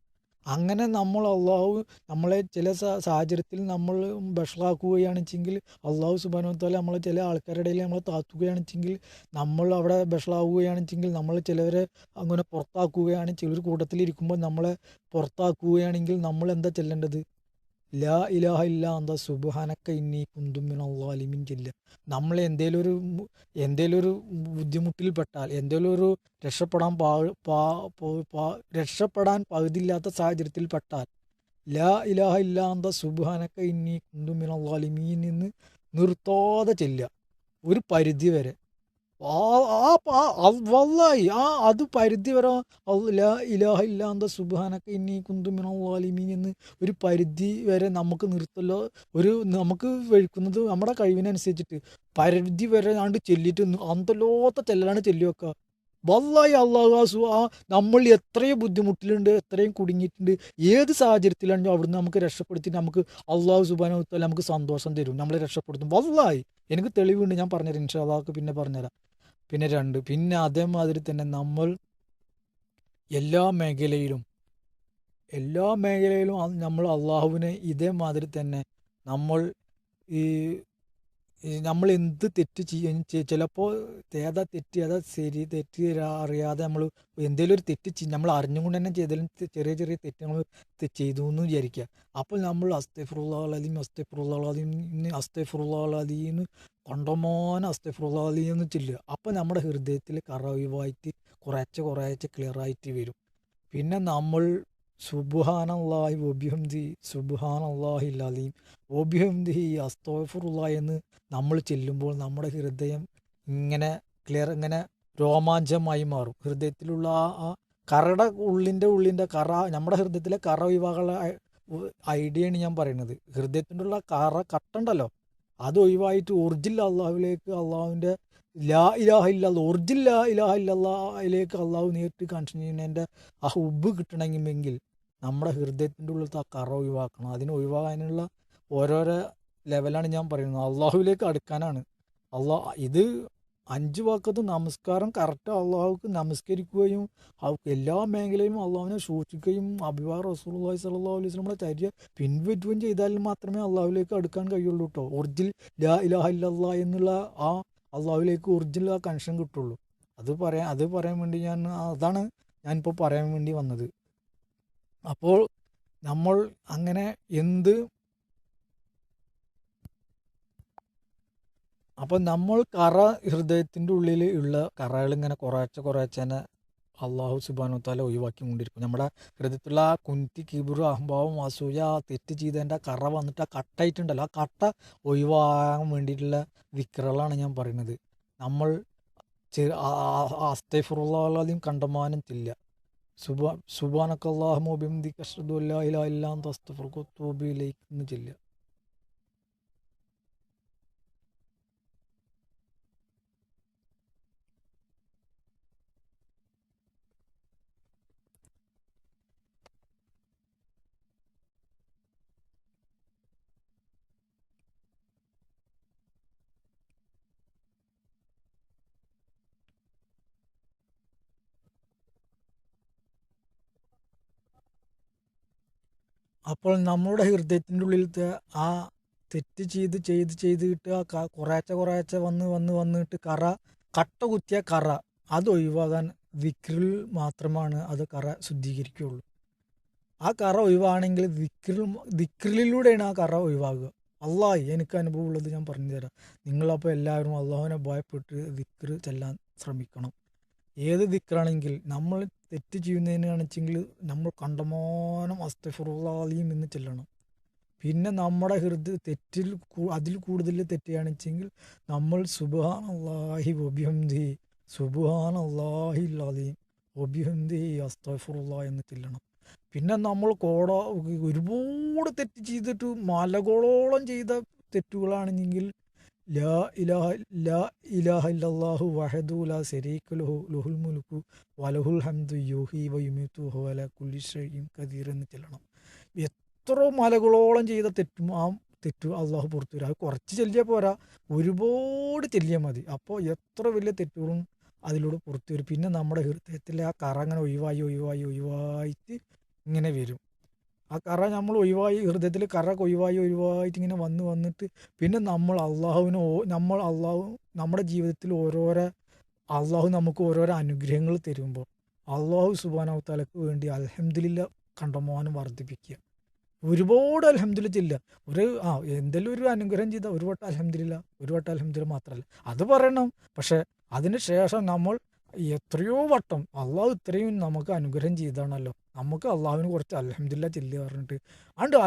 അങ്ങനെ നമ്മളെ ചില സാഹചര്യത്തിൽ നമ്മൾ ബഷളാക്കുകയാണെച്ചെങ്കിൽ അള്ളാഹു സുബ്ഹാനഹു വ തആല നമ്മളെ ചില ആൾക്കാരുടെ ഇടയിൽ നമ്മളെ താത്തുകയാണെച്ചെങ്കിൽ, നമ്മൾ അവിടെ ബഷളാവുകയാണെച്ചെങ്കിൽ, നമ്മൾ ചിലവരെ അങ്ങനെ പുറത്താക്കുകയാണ്, ചിലർ കൂട്ടത്തിലിരിക്കുമ്പോൾ നമ്മളെ പുറത്താക്കുകയാണെങ്കിൽ നമ്മൾ എന്താ ചെല്ലേണ്ടത്? ലാ ഇലാഹ ഇല്ലാ അന്ത സുബ്ഹാനക ഇന്നി കുന്തു മിനൽ ളാലിമീൻ ചെല്ലുക. നമ്മൾ എന്തേലൊരു ബുദ്ധിമുട്ടിൽപ്പെട്ടാൽ, എന്തേലൊരു രക്ഷപ്പെടാൻ പകുതിയില്ലാത്ത സാഹചര്യത്തിൽപ്പെട്ടാൽ ലാ ഇലാഹ ഇല്ലാ അന്ത സുബ്ഹാനക ഇന്നി കുന്തു മിനൽ ളാലിമീൻ എന്ന് നിർത്താതെ ചെല്ലുക ഒരു പരിധി വരെ. വല്ലാഹി അത് പരിധി വരെ ലാ ഇലാഹ ഇല്ലാ അന്ത സുബ്ഹാനക ഇന്നി കുന്തു മിനൽ ളാലിമീൻ എന്ന് ഒരു പരിധി വരെ നമുക്ക് നിർത്തല്ലോ. നമുക്ക് വഴിക്കുന്നത് നമ്മുടെ കഴിവിനനുസരിച്ചിട്ട് പരിധി വരെ ആണ്ട് ചെല്ലിയിട്ട് അന്തലോത്ത ചെല്ലലാണ് ചൊല്ലി വെക്കുക. വല്ലാഹി നമ്മൾ എത്രയും ബുദ്ധിമുട്ടിലുണ്ട്, എത്രയും കുടുങ്ങിയിട്ടുണ്ട്, ഏത് സാഹചര്യത്തിലാണെങ്കിലും അവിടുന്ന് നമുക്ക് രക്ഷപ്പെടുത്തി നമുക്ക് അള്ളാഹു സുബ്ഹാനഹു വ തആല നമുക്ക് സന്തോഷം തരും, നമ്മളെ രക്ഷപ്പെടുത്തും. വല്ലാഹി എനിക്ക് തെളിവുണ്ട്, ഞാൻ പറഞ്ഞുതരാം ഇൻഷാ അല്ലാഹ്, പിന്നെ പറഞ്ഞുതരാം. പിന്നെ അതേമാതിരി തന്നെ നമ്മൾ എല്ലാ മേഖലയിലും നമ്മൾ അള്ളാഹുവിനെ ഇതേമാതിരി തന്നെ നമ്മൾ ഈ നമ്മൾ എന്ത് തെറ്റ് ചെയ്യും, ചിലപ്പോൾ ഏതാ തെറ്റ് ഏതാ ശരി തെറ്റ് അറിയാതെ നമ്മൾ എന്തെങ്കിലും ഒരു തെറ്റ് നമ്മൾ അറിഞ്ഞുകൊണ്ട് തന്നെ ചെയ്താലും ചെറിയ ചെറിയ തെറ്റ് നമ്മൾ ചെയ്തു എന്ന് വിചാരിക്കുക. അപ്പോൾ നമ്മൾ അസ്തഗ്ഫിറുല്ലാഹൽ അലീം കണ്ടമാനം അസ്തഗ്ഫിറുല്ലാഹൽ അലീം എന്ന് ചൊല്ലുക. അപ്പോൾ നമ്മുടെ ഹൃദയത്തിൽ കറ ഒഴിവായിട്ട് കുറേശ്ശെ ക്ലിയർ ആയിട്ട് വരും. പിന്നെ നമ്മൾ സുബ്ഹാനല്ലാഹി വബിഹംദിഹി സുബ്ഹാനല്ലാഹിൽ അലീം വബിഹംദിഹി അസ്തഗ്ഫിറുല്ലാഹ് എന്ന് നമ്മൾ ചെല്ലുമ്പോൾ നമ്മുടെ ഹൃദയം ഇങ്ങനെ രോമാഞ്ചമായി മാറും. ഹൃദയത്തിലുള്ള ആ കറയുടെ ഉള്ളിൻ്റെ കറ, നമ്മുടെ ഹൃദയത്തിലെ കറ ഒഴിവാക്കാനുള്ള ഐഡിയയാണ് ഞാൻ പറയുന്നത്. ഹൃദയത്തിൻ്റെ ഉള്ള കട്ടുണ്ടല്ലോ, അത് ഒഴിവായിട്ട് ഒറിജിനൽ അള്ളാഹുവിലേക്ക്, അള്ളാഹുവിൻ്റെ ലാ ഇലാഹ ഇല്ലല്ലാഹ് ഒറിജിനൽ ലാ ഇലാഹ ഇല്ലല്ലാഹിലേക്ക് അള്ളാഹു നേരിട്ട് കണക്ഷൻ ചെയ്യുന്നതിൻ്റെ ആ ഹുബ്ബ് കിട്ടണമെങ്കിൽ നമ്മുടെ ഹൃദയത്തിൻ്റെ ഉള്ളിലത്തെ ആ കറ ഒഴിവാക്കണം. അതിന് ഒഴിവാക്കാനുള്ള ഓരോരോ ലെവലാണ് ഞാൻ പറയുന്നത്. അള്ളാഹുവിലേക്ക് അടുക്കാനാണ്. ഇത് 5 വഖത്ത് നമസ്കാരം കറക്റ്റ് അള്ളാഹുക്ക് നമസ്കരിക്കുകയും എല്ലാ മേഖലയിലും അള്ളാഹുവിനെ സൂക്ഷിക്കുകയും അബിവാർ റസൂലുള്ളാഹി സ്വല്ലല്ലാഹു അലൈഹി വസല്ലമയുടെ ചര്യ പിൻപറ്റുകയും ചെയ്താൽ മാത്രമേ അള്ളാഹുവിലേക്ക് അടുക്കാൻ കഴിയുള്ളൂ കേട്ടോ. ഒറിജിനൽ ലാ ഇലാഹ ഇല്ലല്ലാഹ് എന്നുള്ള ആ അള്ളാഹുവിലേക്ക് ഒറിജിനൽ ആ കണക്ഷൻ കിട്ടുള്ളൂ. അത് പറയാൻ വേണ്ടി അതാണ് ഞാനിപ്പോൾ പറയാൻ വേണ്ടി വന്നത്. അപ്പോൾ നമ്മൾ അങ്ങനെ അപ്പം നമ്മൾ ഹൃദയത്തിൻ്റെ ഉള്ളിൽ ഉള്ള കറകൾ ഇങ്ങനെ കുറേശ്ശെ അള്ളാഹു സുബ്ഹാനഹു വ തആല ഒഴിവാക്കി കൊണ്ടിരിക്കും. നമ്മുടെ ഹൃദയത്തിലുള്ള ആ കുൻതി കിബിറു അഹംഭാവം അസൂയ തെറ്റ് ചെയ്തതിൻ്റെ കറ വന്നിട്ട് ആ കട്ടായിട്ടുണ്ടല്ലോ, ആ കട്ട ഒഴിവാകാൻ വേണ്ടിയിട്ടുള്ള വിക്രകളാണ് ഞാൻ പറയുന്നത്. നമ്മൾ അസ്തഗ്ഫിറുല്ലാഹൽ അലീം കണ്ടമാനം ചെല്ലുക. സുബ്ഹാനക്കല്ലാഹുമ്മ വബിഹംദിക അശ്ഹദു അല്ലാ ഇലാഹ ഇല്ലാ അൻത അസ്തഗ്ഫിറുക വഅതൂബു ഇലൈക് എന്ന് ചെല്ലുക. അപ്പോൾ നമ്മുടെ ഹൃദയത്തിൻ്റെ ഉള്ളിലത്തെ ആ തെറ്റ് ചെയ്തിട്ട് ആ കുറേശ്ശെ വന്നിട്ട് കട്ട കുത്തിയ കറ അത് ഒഴിവാകാൻ വിക്രിൽ മാത്രമാണ് അത് കറ ശുദ്ധീകരിക്കുകയുള്ളൂ. ആ കറ ഒഴിവാണെങ്കിൽ വിക്രിലൂടെയാണ് ആ കറ ഒഴിവാകുക. അള്ളാഹ് എനിക്ക് അനുഭവമുള്ളത് ഞാൻ പറഞ്ഞു തരാം. നിങ്ങളപ്പോൾ എല്ലാവരും അള്ളാഹുവിനെ ഭയപ്പെട്ട് വിക്ർ ചെല്ലാൻ ശ്രമിക്കണം. ഏത് ദിക്റാണെങ്കിൽ നമ്മൾ തെറ്റ് ചെയ്യുന്നതിനാണെച്ചെങ്കിൽ നമ്മൾ കണ്ടമാനം അസ്തഗ്ഫിറുല്ലാഹൽ അലീം എന്ന് ചെല്ലണം. പിന്നെ നമ്മുടെ അതിൽ കൂടുതൽ തെറ്റുകയാണെച്ചെങ്കിൽ നമ്മൾ സുബ്ഹാനല്ലാഹി വബിഹംദിഹി സുബ്ഹാനല്ലാഹിൽ അലീം ഒബിഹന്തി അസ്തഗ്ഫിറുല്ലാ എന്ന് ചെല്ലണം. പിന്നെ നമ്മൾ ഒരുപാട് തെറ്റ് ചെയ്തിട്ട് മലകളോളം ചെയ്ത തെറ്റുകളാണെങ്കിൽ ലാ ഇലാഹ ലാ ഇലാഹ ഇല്ലല്ലാഹു വഹദു ലാ ശരീക ലഹു ലഹുൽ മുൽക്കു വലഹുൽ ഹംദു യുഹ്യി വയുമീതു വഹുവ അലാ കുല്ലി ഷൈഇൻ ഖദീർ എന്ന് ചെല്ലണം. എത്ര മലകളോളം ചെയ്ത തെറ്റും ആ തെറ്റ് അള്ളാഹു പുറത്തു വരും. അത് കുറച്ച് ചെല്ലിയാൽ പോരാ, ഒരുപാട് ചെല്ലിയാൽ മതി. അപ്പോൾ എത്ര വലിയ തെറ്റുകളും അതിലൂടെ പുറത്തു വരും. പിന്നെ നമ്മുടെ ഹൃദയത്തിലെ ആ കറ അങ്ങനെ ഒഴിവായിട്ട് ഇങ്ങനെ വരും. ആ കറ നമ്മൾ ഹൃദയത്തിൽ കറ ഒഴിവായിട്ട് ഇങ്ങനെ വന്നിട്ട് പിന്നെ നമ്മുടെ ജീവിതത്തിൽ അള്ളാഹു നമുക്ക് ഓരോരോ അനുഗ്രഹങ്ങൾ തരുമ്പോൾ അള്ളാഹു സുബ്ഹാനഹു തആലക്ക് വേണ്ടി അൽഹംദുലില്ലാ കണ്ടമാനം വർദ്ധിപ്പിക്കുക. ഒരുപാട് അൽഹംദുലില്ലാ ചെല്ലുക. എന്തെങ്കിലും ഒരു അനുഗ്രഹം ചെയ്താൽ ഒരു വട്ടം അൽഹംദുലില്ലാ മാത്രമല്ല അത് പറയണം. പക്ഷെ അതിന് ശേഷം നമ്മൾ എത്രയോ വട്ടം അള്ളാഹു ഇത്രയും നമുക്ക് അനുഗ്രഹം ചെയ്താണല്ലോ, നമുക്ക് അള്ളാഹുവിന് കുറച്ച് അൽഹംദുലില്ലാ ചെല്ലുക പറഞ്ഞിട്ട്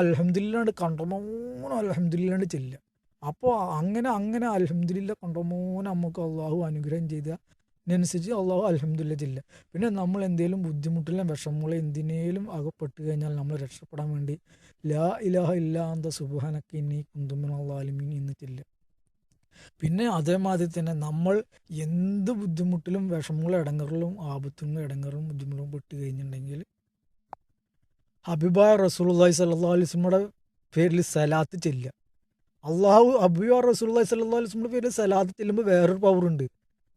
അൽഹംദുലില്ലാണ്ട് കണ്ടമാനം അൽഹംദുലില്ലാണ്ട് ചെല്ലുക. അപ്പോൾ അങ്ങനെ അൽഹംദുലില്ലാ കണ്ടമാനം നമുക്ക് അള്ളാഹു അനുഗ്രഹം ചെയ്തതിനനുസരിച്ച് അള്ളാഹു അൽഹംദുലില്ലാ ചെല്ലുക. പിന്നെ നമ്മൾ എന്തെങ്കിലും ബുദ്ധിമുട്ടിലും വിഷമങ്ങളോ എന്തിനേലും അകപ്പെട്ട് കഴിഞ്ഞാൽ നമ്മൾ രക്ഷപ്പെടാൻ വേണ്ടി ലാ ഇലാഹ ഇല്ലാ അന്ത സുബ്ഹാനക ഇന്നി കുന്തു മിനൽ ളാലിമീൻ എന്ന് ചെല്ലുക. പിന്നെ അതേമാതിരി തന്നെ നമ്മൾ എന്ത് ബുദ്ധിമുട്ടിലും വിഷമങ്ങളും ഇടങ്ങറിലും ബുദ്ധിമുട്ടും പെട്ട് കഴിഞ്ഞിട്ടുണ്ടെങ്കിൽ ഹബീബായ റസൂലുള്ളാഹി സ്വല്ലല്ലാഹു അലൈഹി വസല്ലമയുടെ പേരിൽ സലാത്ത് ചെല്ലുക. ഹബീബായ റസൂലുള്ളാഹി സ്വല്ലല്ലാഹു അലൈഹി വസല്ലമയുടെ പേരിൽ സലാത്ത് ചെല്ലുമ്പോൾ വേറൊരു പവറുണ്ട്.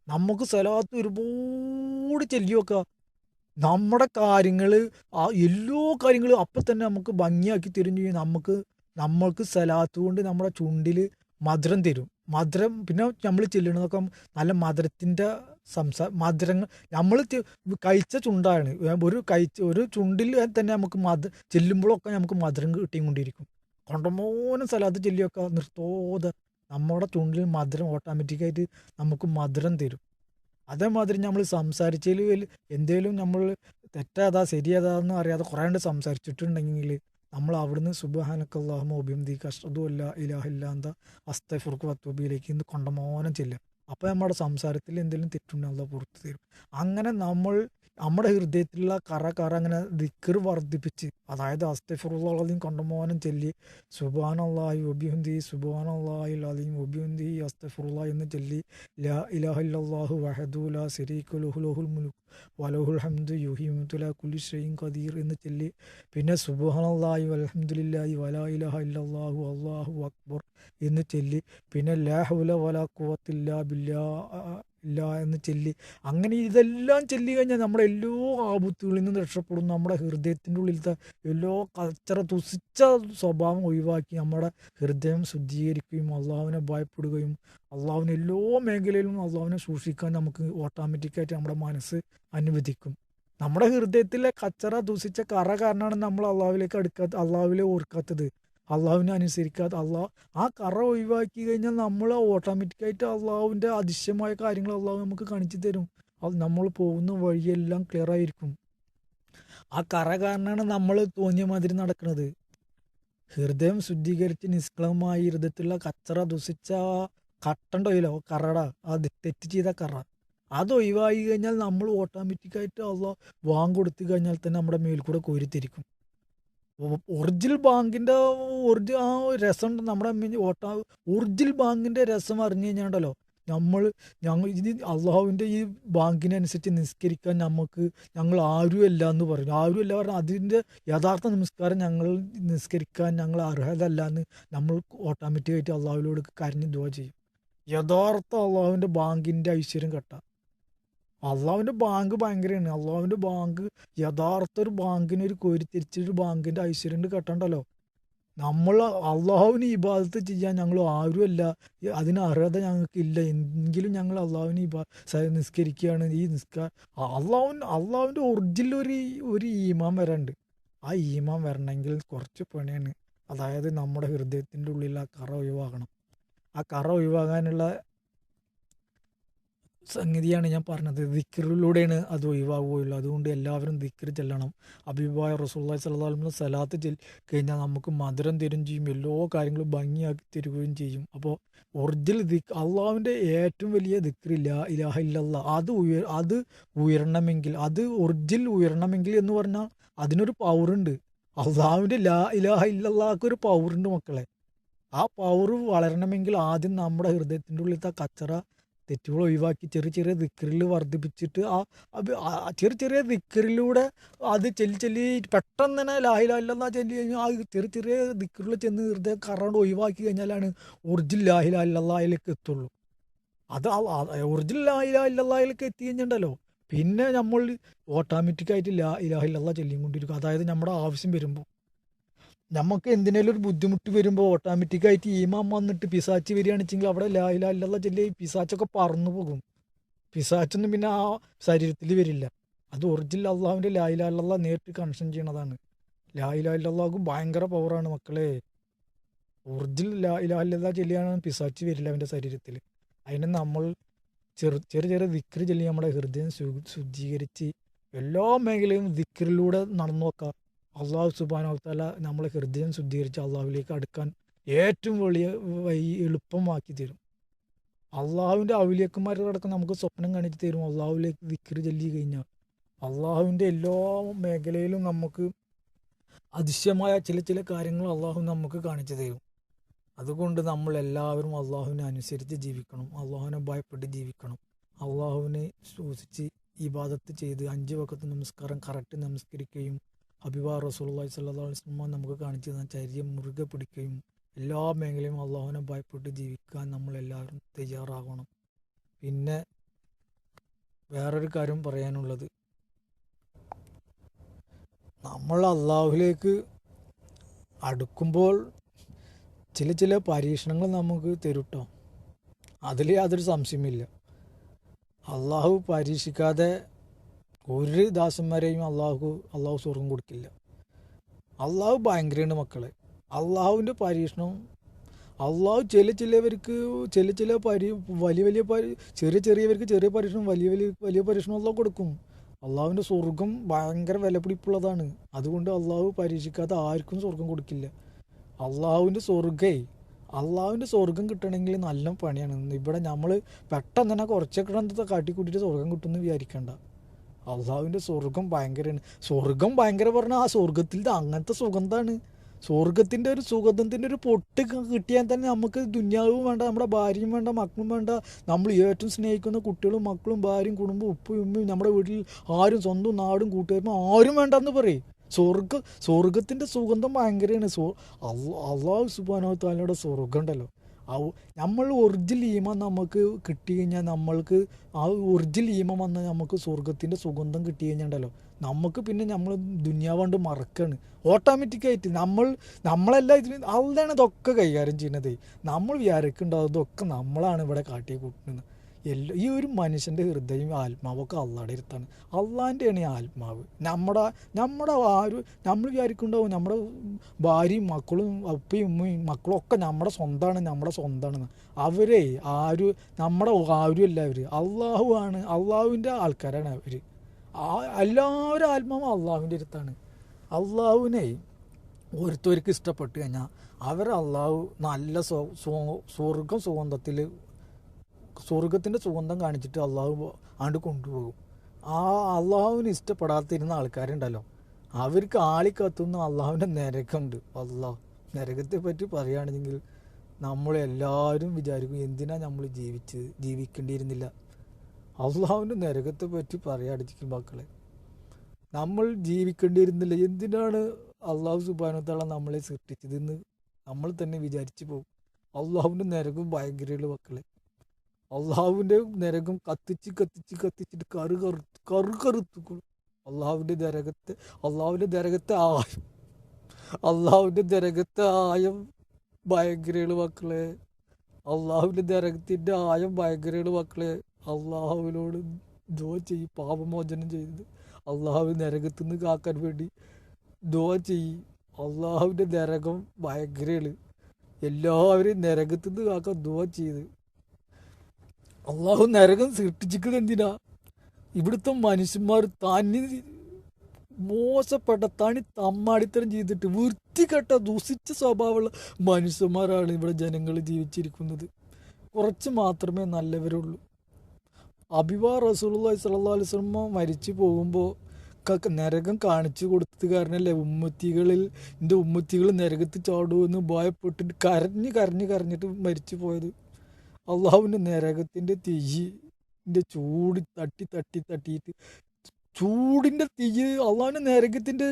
നമുക്ക് സലാത്ത് ഒരുപാട് ചൊല്ലി വെക്കുക. നമ്മുടെ കാര്യങ്ങൾ എല്ലാ കാര്യങ്ങളും അപ്പം തന്നെ നമുക്ക് ഭംഗിയാക്കി തരും ചെയ്യും. നമ്മൾക്ക് സലാത്ത് കൊണ്ട് നമ്മുടെ ചുണ്ടിൽ മധുരം തരും. പിന്നെ നമ്മൾ ചെല്ലണതൊക്കെ നല്ല മധുരത്തിൻ്റെ മധുരങ്ങൾ നമ്മൾ കഴിച്ച ചുണ്ടാണ്. ഒരു ചുണ്ടിൽ തന്നെ നമുക്ക് ചെല്ലുമ്പോഴൊക്കെ നമുക്ക് മധുരം കിട്ടിക്കൊണ്ടിരിക്കും. കൊണ്ടമോനം സലാത്ത് ചെല്ലിയൊക്കെ നിർത്തോതെ നമ്മുടെ ചുണ്ടിൽ മധുരം ഓട്ടോമാറ്റിക്കായിട്ട് നമുക്ക് മധുരം തരും. അതേമാതിരി നമ്മൾ സംസാരിച്ചതിൽ എന്തേലും നമ്മൾ തെറ്റേതാ ശരിയേതാന്ന് അറിയാതെ കുറേ കണ്ട് സംസാരിച്ചിട്ടുണ്ടെങ്കിൽ നമ്മൾ അവിടുന്ന് സുബ്ഹാനക്കല്ലാഹുമ്മ വബിഹംദിക അശ്ഹദു അല്ലാ ഇലാഹ ഇല്ലാ അന്ത അസ്തഗ്ഫിറുക വഅത്തൂബു ഇലൈക് എന്ന് കൊണ്ടമോനം ചെല്ലുക. അപ്പോൾ നമ്മുടെ സംസാരത്തിൽ എന്തെങ്കിലും തെറ്റുണ്ടെങ്കിൽ അള്ളാഹു പുറത്തു തരും. അങ്ങനെ നമ്മുടെ ഹൃദയത്തിലുള്ള കറ അങ്ങനെ ദിക്ർ വർദ്ധിപ്പിച്ച്, അതായത് അസ്തഗ്ഫിറുല്ലാഹൽ അലീം കണ്ടമോനം ചൊല്ലി സുബ്ഹാനല്ലാഹി വബിഹംദിഹി സുബ്ഹാനല്ലാഹിൽ അലീം വബിഹംദിഹി അസ്തഗ്ഫിറുല്ലാഹ് എന്ന് ചൊല്ലി ലാ ഇലാഹ ഇല്ലല്ലാഹു വഹദു ലാ ശരീക ലഹു ലഹുൽ മുൽക്കു വലഹുൽ ഹംദു യുഹ്യി വയുമീതു വഅലാ കുല്ലി ഷൈഇൻ ഖദീർ എന്ന് ചൊല്ലി പിന്നെ സുബ്ഹാനല്ലാഹി വൽഹംദുലില്ലാഹി വലാ ഇലാഹ ഇല്ലല്ലാഹു അല്ലാഹു അക്ബർ എന്ന് ചൊല്ലി പിന്നെ ലാ ഹൗല വലാ ഖുവത ഇല്ലാ ഇല്ലാ എന്ന് ചൊല്ലി അങ്ങനെ ഇതെല്ലാം ചൊല്ലി കഴിഞ്ഞാൽ നമ്മുടെ എല്ലാ ആപത്തുകളിൽ നിന്നും രക്ഷപ്പെടും. നമ്മുടെ ഹൃദയത്തിൻ്റെ ഉള്ളിലത്തെ എല്ലാ ദുഷിച്ച സ്വഭാവം ഒഴിവാക്കി നമ്മുടെ ഹൃദയം ശുദ്ധീകരിക്കുകയും അള്ളാഹുവിനെ ഭയപ്പെടുകയും അള്ളാഹുവിനെ എല്ലാ മേഖലയിലും അള്ളാഹുവിനെ സൂക്ഷിക്കാൻ നമുക്ക് ഓട്ടോമാറ്റിക്കായിട്ട് നമ്മുടെ മനസ്സ് അനുവദിക്കും. നമ്മുടെ ഹൃദയത്തിലെ ദുഷിച്ച കറ കാരണമാണ് നമ്മൾ അള്ളാഹുവിലെ ഓർക്കാത്തത്, അള്ളാഹുവിനെ അനുസരിക്കാത്ത. ആ കറ ഒഴിവാക്കി കഴിഞ്ഞാൽ നമ്മൾ ഓട്ടോമാറ്റിക്കായിട്ട് അള്ളാഹുവിൻ്റെ അതിശയമായ കാര്യങ്ങൾ അള്ളാഹു നമുക്ക് കാണിച്ചു തരും. നമ്മൾ പോകുന്ന വഴിയെല്ലാം ക്ലിയർ ആയിരിക്കും. ആ കറ കാരണമാണ് നമ്മൾ തോന്നിയ മാതിരി നടക്കുന്നത്. ഹൃദയം ശുദ്ധീകരിച്ച് നിഷ്കളങ്കമായി ഹൃദയത്തിലുള്ള ദുഷിച്ച കട്ടണ്ടോയില്ലോ തെറ്റ് ചെയ്ത കറ അത് ഒഴിവാക്കി കഴിഞ്ഞാൽ നമ്മൾ ഓട്ടോമാറ്റിക്കായിട്ട് കൊടുത്തു കഴിഞ്ഞാൽ തന്നെ നമ്മുടെ മേൽക്കൂടെ കോരിത്തിരിക്കും. ഒറിജിനൽ ബാങ്കിൻ്റെ ആ രസം നമ്മുടെ ഒറിജിനൽ ബാങ്കിൻ്റെ രസം അറിഞ്ഞു കഴിഞ്ഞാണ്ടല്ലോ ഇത് അള്ളാഹുവിൻ്റെ ഈ ബാങ്കിനനുസരിച്ച് നിസ്കരിക്കാൻ ഞങ്ങൾ ആരുമല്ല എന്ന് പറഞ്ഞു. ആരുമല്ല പറഞ്ഞാൽ അതിൻ്റെ യഥാർത്ഥ നമസ്കാരം നിസ്കരിക്കാൻ ഞങ്ങൾ അർഹതല്ല എന്ന് നമ്മൾ ഓട്ടോമാറ്റിക്കായിട്ട് അള്ളാഹുവിനോട് കരഞ്ഞ് ദുആ ചെയ്യും. യഥാർത്ഥ അള്ളാഹുവിൻ്റെ ബാങ്കിൻ്റെ ഐശ്വര്യം കെട്ടാം. അള്ളാഹുവിൻ്റെ ബാങ്ക് ഭയങ്കരമാണ്. അള്ളാഹുവിൻ്റെ ബാങ്ക് യഥാർത്ഥ ഒരു ബാങ്കിന് ഒരു കോരിത്തിരിച്ചൊരു ബാങ്കിൻ്റെ ഐശ്വര്യം കെട്ടണ്ടല്ലോ. നമ്മൾ അള്ളാഹുവിന് ഇബാദത്ത് ചെയ്യാൻ ഞങ്ങൾ ആരുമല്ല, അതിന് അർഹത ഞങ്ങൾക്കില്ല, എങ്കിലും ഞങ്ങൾ അള്ളാഹുവിന് നിസ്കരിക്കുകയാണ്. അള്ളാഹുവിൻ്റെ ഒറിജിനൽ ഒരു ഈമാൻ വരണ്ട്. ആ ഈമാൻ വരണമെങ്കിൽ കുറച്ച് പണിയാണ്. അതായത് നമ്മുടെ ഹൃദയത്തിൻ്റെ ഉള്ളിൽ ആ കറ ഒഴിവാക്കണം. ആ കറ ഒഴിവാകാനുള്ള സംഗതിയാണ് ഞാൻ പറഞ്ഞത്. ദിക്റിലൂടെയാണ് അത് ഒഴിവാകുകയുള്ളൂ. അതുകൊണ്ട് എല്ലാവരും ദിക്ർ ചെല്ലണം. ഹബീബായ റസൂലുള്ളാഹി സ്വല്ലല്ലാഹു അലൈഹി വസല്ലം സലാത്ത് കഴിഞ്ഞാൽ നമുക്ക് മധുരം തരും ചെയ്യും, എല്ലാ കാര്യങ്ങളും ഭംഗിയാക്കി തരുകയും ചെയ്യും. അപ്പോൾ ഒറിജിനൽ അള്ളാഹുവിൻ്റെ ഏറ്റവും വലിയ ദിക്ർ ലാ ഇലാഹ ഇല്ലല്ലാ, അത് ഉയരണമെങ്കിൽ, അത് ഒറിജിനൽ ഉയരണമെങ്കിൽ എന്ന് പറഞ്ഞാൽ അതിനൊരു പവറുണ്ട്. അള്ളാഹുവിൻ്റെ ലാ ഇലാഹ ഇല്ലല്ലാഹ്ക്ക് പവറുണ്ട് മക്കളെ. ആ പവർ വളരണമെങ്കിൽ ആദ്യം നമ്മുടെ ഹൃദയത്തിൻ്റെ ഉള്ളിലത്തെ കച്ചറ തെറ്റുകൾ ഒഴിവാക്കി ചെറിയ ചെറിയ ദിക്റിൽ വർദ്ധിപ്പിച്ചിട്ട് ചെറിയ ചെറിയ ദിക്റിലൂടെ അത് ചെല്ലി ചെല്ലി പെട്ടെന്ന് തന്നെ ലാഹിലാഹില്ലാ ചെല്ലി കഴിഞ്ഞാൽ ആ ചെറിയ ചെറിയ ദിക്റിൽ ചെന്ന് ഹൃദയം കറണ്ട് ഒഴിവാക്കി കഴിഞ്ഞാലാണ് ഒറിജിനൽ ലാഹിലാഹില്ലായിലേക്ക് എത്തുള്ളൂ. അത് ഒറിജിനൽ ലാഹിലാഹില്ലായിലേക്ക് എത്തി കഴിഞ്ഞിട്ടുണ്ടല്ലോ, പിന്നെ നമ്മൾ ഓട്ടോമാറ്റിക്കായിട്ട് ലാഹിലാഹില്ലാ ചൊല്ലിക്കൊണ്ടിരിക്കും. അതായത് നമ്മുടെ ആവശ്യം വരുമ്പോൾ, നമുക്ക് എന്തിനേലും ഒരു ബുദ്ധിമുട്ട് വരുമ്പോൾ ഓട്ടോമാറ്റിക്കായിട്ട് ഈമാൻ വന്നിട്ട് പിശാച്ച് വരികയാണെന്ന് വെച്ചെങ്കിൽ അവിടെ ലാ ഇലാഹ ഇല്ലല്ലാഹ് ചൊല്ലി പിശാച്ചൊക്കെ പറന്നു പോകും. പിശാച്ചൊന്നും പിന്നെ ആ ശരീരത്തിൽ വരില്ല. അത് ഒറിജിനൽ അള്ളാഹുവിൻ്റെ ലാ ഇലാഹ ഇല്ലല്ലാഹ് നേരിട്ട് കണക്ഷൻ ചെയ്യണതാണ്. ലാ ഇലാഹ ഇല്ലല്ലാഹ് ഭയങ്കര പവറാണ് മക്കളെ. ഒറിജിനൽ ലാ ഇലാഹ ഇല്ലല്ലാഹ് ചൊല്ലിയാണ് പിശാച്ച് വരില്ല അവൻ്റെ ശരീരത്തിൽ. അതിന് നമ്മൾ ചെറിയ ചെറിയ ദിക്ർ ചൊല്ലി നമ്മുടെ ഹൃദയം ശുദ്ധീകരിച്ച് എല്ലാ മേഖലയും ദിക്റിലൂടെ നടന്നു നോക്കാം. അള്ളാഹു സുബ്ഹാനഹു വ തആല നമ്മളെ ഹൃദയം ശുദ്ധീകരിച്ച് അള്ളാഹുവിലേക്ക് അടുക്കാൻ ഏറ്റവും വലിയ എളുപ്പമാക്കി തരും. അള്ളാഹുവിൻ്റെ ഔലിയക്കന്മാരടക്കം നമുക്ക് സ്വപ്നം കാണിച്ച് തരും. അള്ളാഹുവിലേക്ക് ദിക്ർ ചൊല്ലി കഴിഞ്ഞാൽ അള്ളാഹുവിൻ്റെ എല്ലാ മേഖലയിലും നമുക്ക് അതിശയമായ ചില ചില കാര്യങ്ങൾ അള്ളാഹു നമുക്ക് കാണിച്ചു തരും. അതുകൊണ്ട് നമ്മൾ എല്ലാവരും അള്ളാഹുവിനെ അനുസരിച്ച് ജീവിക്കണം, അള്ളാഹുവിനെ ഭയപ്പെട്ട് ജീവിക്കണം. അള്ളാഹുവിനെ സൂക്ഷിച്ച് ഇബാദത്ത് ചെയ്ത് 5 വഖത്ത് നമസ്കാരം കറക്റ്റ് നമസ്കരിക്കുകയും ഹബീബ റസൂലുള്ളാഹി സ്വല്ലല്ലാഹു അലൈഹി വസല്ലം നമുക്ക് കാണിച്ചു തന്ന ചര്യം മുറുകെ പിടിക്കുകയും എല്ലാ മേഖലയും അള്ളാഹുവിനെ ഭയപ്പെട്ട് ജീവിക്കാൻ നമ്മളെല്ലാവരും തയ്യാറാകണം. പിന്നെ വേറൊരു കാര്യം പറയാനുള്ളത്, നമ്മൾ അള്ളാഹുവിലേക്ക് അടുക്കുമ്പോൾ ചില ചില പരീക്ഷണങ്ങൾ നമുക്ക് തരുട്ടോ, അതിൽ യാതൊരു സംശയമില്ല. അള്ളാഹു പരീക്ഷിക്കാതെ ഒരു ദാസന്മാരെയും അള്ളാഹു സ്വർഗം കൊടുക്കില്ല. അള്ളാഹു ഭയങ്കരമാണ് മക്കളെ. അള്ളാഹുവിൻ്റെ പരീക്ഷണം അള്ളാഹു ചിലവർക്ക് വലിയ വലിയ ചെറിയവർക്ക് ചെറിയ പരീക്ഷണം, വലിയ പരീക്ഷണം അള്ളാഹു കൊടുക്കും. അള്ളാഹുവിൻ്റെ സ്വർഗം ഭയങ്കര വിലപിടിപ്പുള്ളതാണ്. അതുകൊണ്ട് അള്ളാഹു പരീക്ഷിക്കാതെ ആർക്കും സ്വർഗം കൊടുക്കില്ല. അള്ളാഹുവിൻ്റെ സ്വർഗം കിട്ടണമെങ്കിൽ നല്ല പണിയാണ്. ഇവിടെ നമ്മൾ പെട്ടെന്ന് തന്നെ കുറച്ചൊക്കെ കാട്ടിക്കൂട്ടിയിട്ട് സ്വർഗം കിട്ടുമെന്ന് വിചാരിക്കണ്ട. അള്ളാഹുവിൻ്റെ സ്വർഗം ഭയങ്കരമാണ്. സ്വർഗം ഭയങ്കര പറഞ്ഞാൽ ആ സ്വർഗത്തിൽ അങ്ങനത്തെ സുഗന്ധമാണ്. സ്വർഗത്തിൻ്റെ ഒരു സുഗന്ധത്തിൻ്റെ ഒരു പൊട്ട് കിട്ടിയാൽ തന്നെ നമുക്ക് ദുനിയാവും വേണ്ട, നമ്മുടെ ഭാര്യയും വേണ്ട, മക്കളും വേണ്ട, നമ്മൾ ഏറ്റവും സ്നേഹിക്കുന്ന കുട്ടികളും മക്കളും ഭാര്യയും കുടുംബവും ഉപ്പയും ഉമ്മയും നമ്മുടെ വീട്ടിൽ ആരും സ്വന്തം നാടും കൂട്ടുകാരും ആരും വേണ്ടെന്ന് പറയും. സ്വർഗത്തിൻ്റെ സുഗന്ധം ഭയങ്കരമാണ്. അള്ളാഹു സുബ്ഹാനഹു വ തആലയുടെ സ്വർഗം ഉണ്ടല്ലോ, നമ്മൾ ഒറിജിനൽ ഈമാൻ നമുക്ക് കിട്ടി കഴിഞ്ഞാൽ, നമ്മൾക്ക് ആ ഒറിജിനൽ ഈമാൻ വന്നാൽ നമുക്ക് സ്വർഗത്തിൻ്റെ സുഗന്ധം കിട്ടി കഴിഞ്ഞാൽ നമുക്ക് പിന്നെ നമ്മൾ ദുനിയാവാണ്ട് മറക്കാണ് ഓട്ടോമാറ്റിക്കായിട്ട്. നമ്മളെല്ലാം ഇതിന് അതാണ് ഇതൊക്കെ കൈകാര്യം ചെയ്യുന്നത്. നമ്മൾ വിചാരിക്കുന്നുണ്ടാവും ഇതൊക്കെ നമ്മളാണ് ഇവിടെ കാട്ടിയെ കൂട്ടുന്നത്. ഈ ഒരു മനുഷ്യൻ്റെ ഹൃദയം ആത്മാവൊക്കെ അള്ളാടെ അടുത്താണ്. അള്ളാൻ്റെയാണ് ഈ ആത്മാവ്. നമ്മൾ വിചാരിക്കുന്നുണ്ടാവും നമ്മുടെ ഭാര്യയും മക്കളും ഉപ്പയും ഉമ്മയും മക്കളും ഒക്കെ നമ്മുടെ സ്വന്തമാണെന്ന്. അവരെ നമ്മുടെ ആരുമല്ല അവർ, അള്ളാഹു ആണ്. അള്ളാഹുവിൻ്റെ ആൾക്കാരാണ് അവർ. എല്ലാവരും ആത്മാവും അള്ളാഹുവിൻ്റെ അടുത്താണ്. അള്ളാഹുവിനെ ഓരോരുത്തർക്ക് ഇഷ്ടപ്പെട്ട് കഴിഞ്ഞാൽ അള്ളാഹു നല്ല സ്വർഗത്തിൻ്റെ സുഗന്ധം കാണിച്ചിട്ട് അള്ളാഹു ആണ്ട് കൊണ്ടുപോകും. ആ അള്ളാഹുവിന് ഇഷ്ടപ്പെടാതിരുന്ന ആൾക്കാരുണ്ടല്ലോ, അവർക്ക് ആളിക്കത്തുന്ന അള്ളാഹുവിൻ്റെ നരകമുണ്ട്. നരകത്തെ പറ്റി പറയുകയാണെങ്കിൽ നമ്മളെല്ലാവരും വിചാരിക്കും എന്തിനാ നമ്മൾ ജീവിക്കേണ്ടിയിരുന്നില്ല. അള്ളാഹുവിൻ്റെ നരകത്തെ പറ്റി പറയാതിരിക്കും മക്കളെ. നമ്മൾ ജീവിക്കേണ്ടിയിരുന്നില്ല, എന്തിനാണ് അള്ളാഹു സുബ്ഹാനഹു വ തആല നമ്മളെ സൃഷ്ടിച്ചതെന്ന് നമ്മൾ തന്നെ വിചാരിച്ചു പോകും. അള്ളാഹുവിൻ്റെ നരകം ഭയങ്കരമുള്ള മക്കളെ. അള്ളാഹുവിൻ്റെ നരകം കത്തിച്ചിട്ട് കറുത്തുകൊള്ളും. അള്ളാഹുവിൻ്റെ നരകത്തെ ആയം ഭയങ്കരമുള്ള മക്കളെ. അള്ളാഹുവിൻ്റെ നരകത്തിൻ്റെ ആയം ഭയങ്കരമുള്ള മക്കളെ. അള്ളാഹുവിനോട് ദുആ ചെയ്യും, പാപമോചനം ചെയ്ത് അള്ളാഹു നരകത്തിൽ നിന്ന് കാക്കാൻ വേണ്ടി ദുആ ചെയ്യും. അള്ളാഹുവിൻ്റെ നരകം ഭയങ്കരമാണ്. എല്ലാവരെയും നരകത്തിൽ നിന്ന് കാക്കാൻ ദുആ ചെയ്ത് അള്ളാഹു നരകം സൃഷ്ടിച്ചിരിക്കുന്നത് എന്തിനാ? ഇവിടുത്തെ മനുഷ്യന്മാർ തനി മോശപ്പെട്ട തനി തമ്മാടിത്തരം ചെയ്തിട്ട് വൃത്തികെട്ട ദുഷിച്ച സ്വഭാവമുള്ള മനുഷ്യന്മാരാണ് ഇവിടെ ജനങ്ങൾ ജീവിച്ചിരിക്കുന്നത്. കുറച്ച് മാത്രമേ നല്ലവരുള്ളൂ. അബിബ റസൂലുള്ളാഹി സ്വല്ലല്ലാഹു അലൈഹി വസല്ലം മരിച്ചു പോകുമ്പോൾ നരകം കാണിച്ചു കൊടുത്തത് കാരണമല്ലേ എൻ്റെ ഉമ്മത്തികൾ നരകത്ത് ചാടുമെന്ന് ഭയപ്പെട്ടിട്ട് കരഞ്ഞിട്ട് മരിച്ചു പോയത്. അള്ളാഹുവിൻ്റെ നരകത്തിൻ്റെ തീയിൻ്റെ ചൂട് തട്ടിയിട്ട് ചൂടിൻ്റെ തീ അള്ളാഹുവിൻ്റെ നരകത്തിൻ്റെ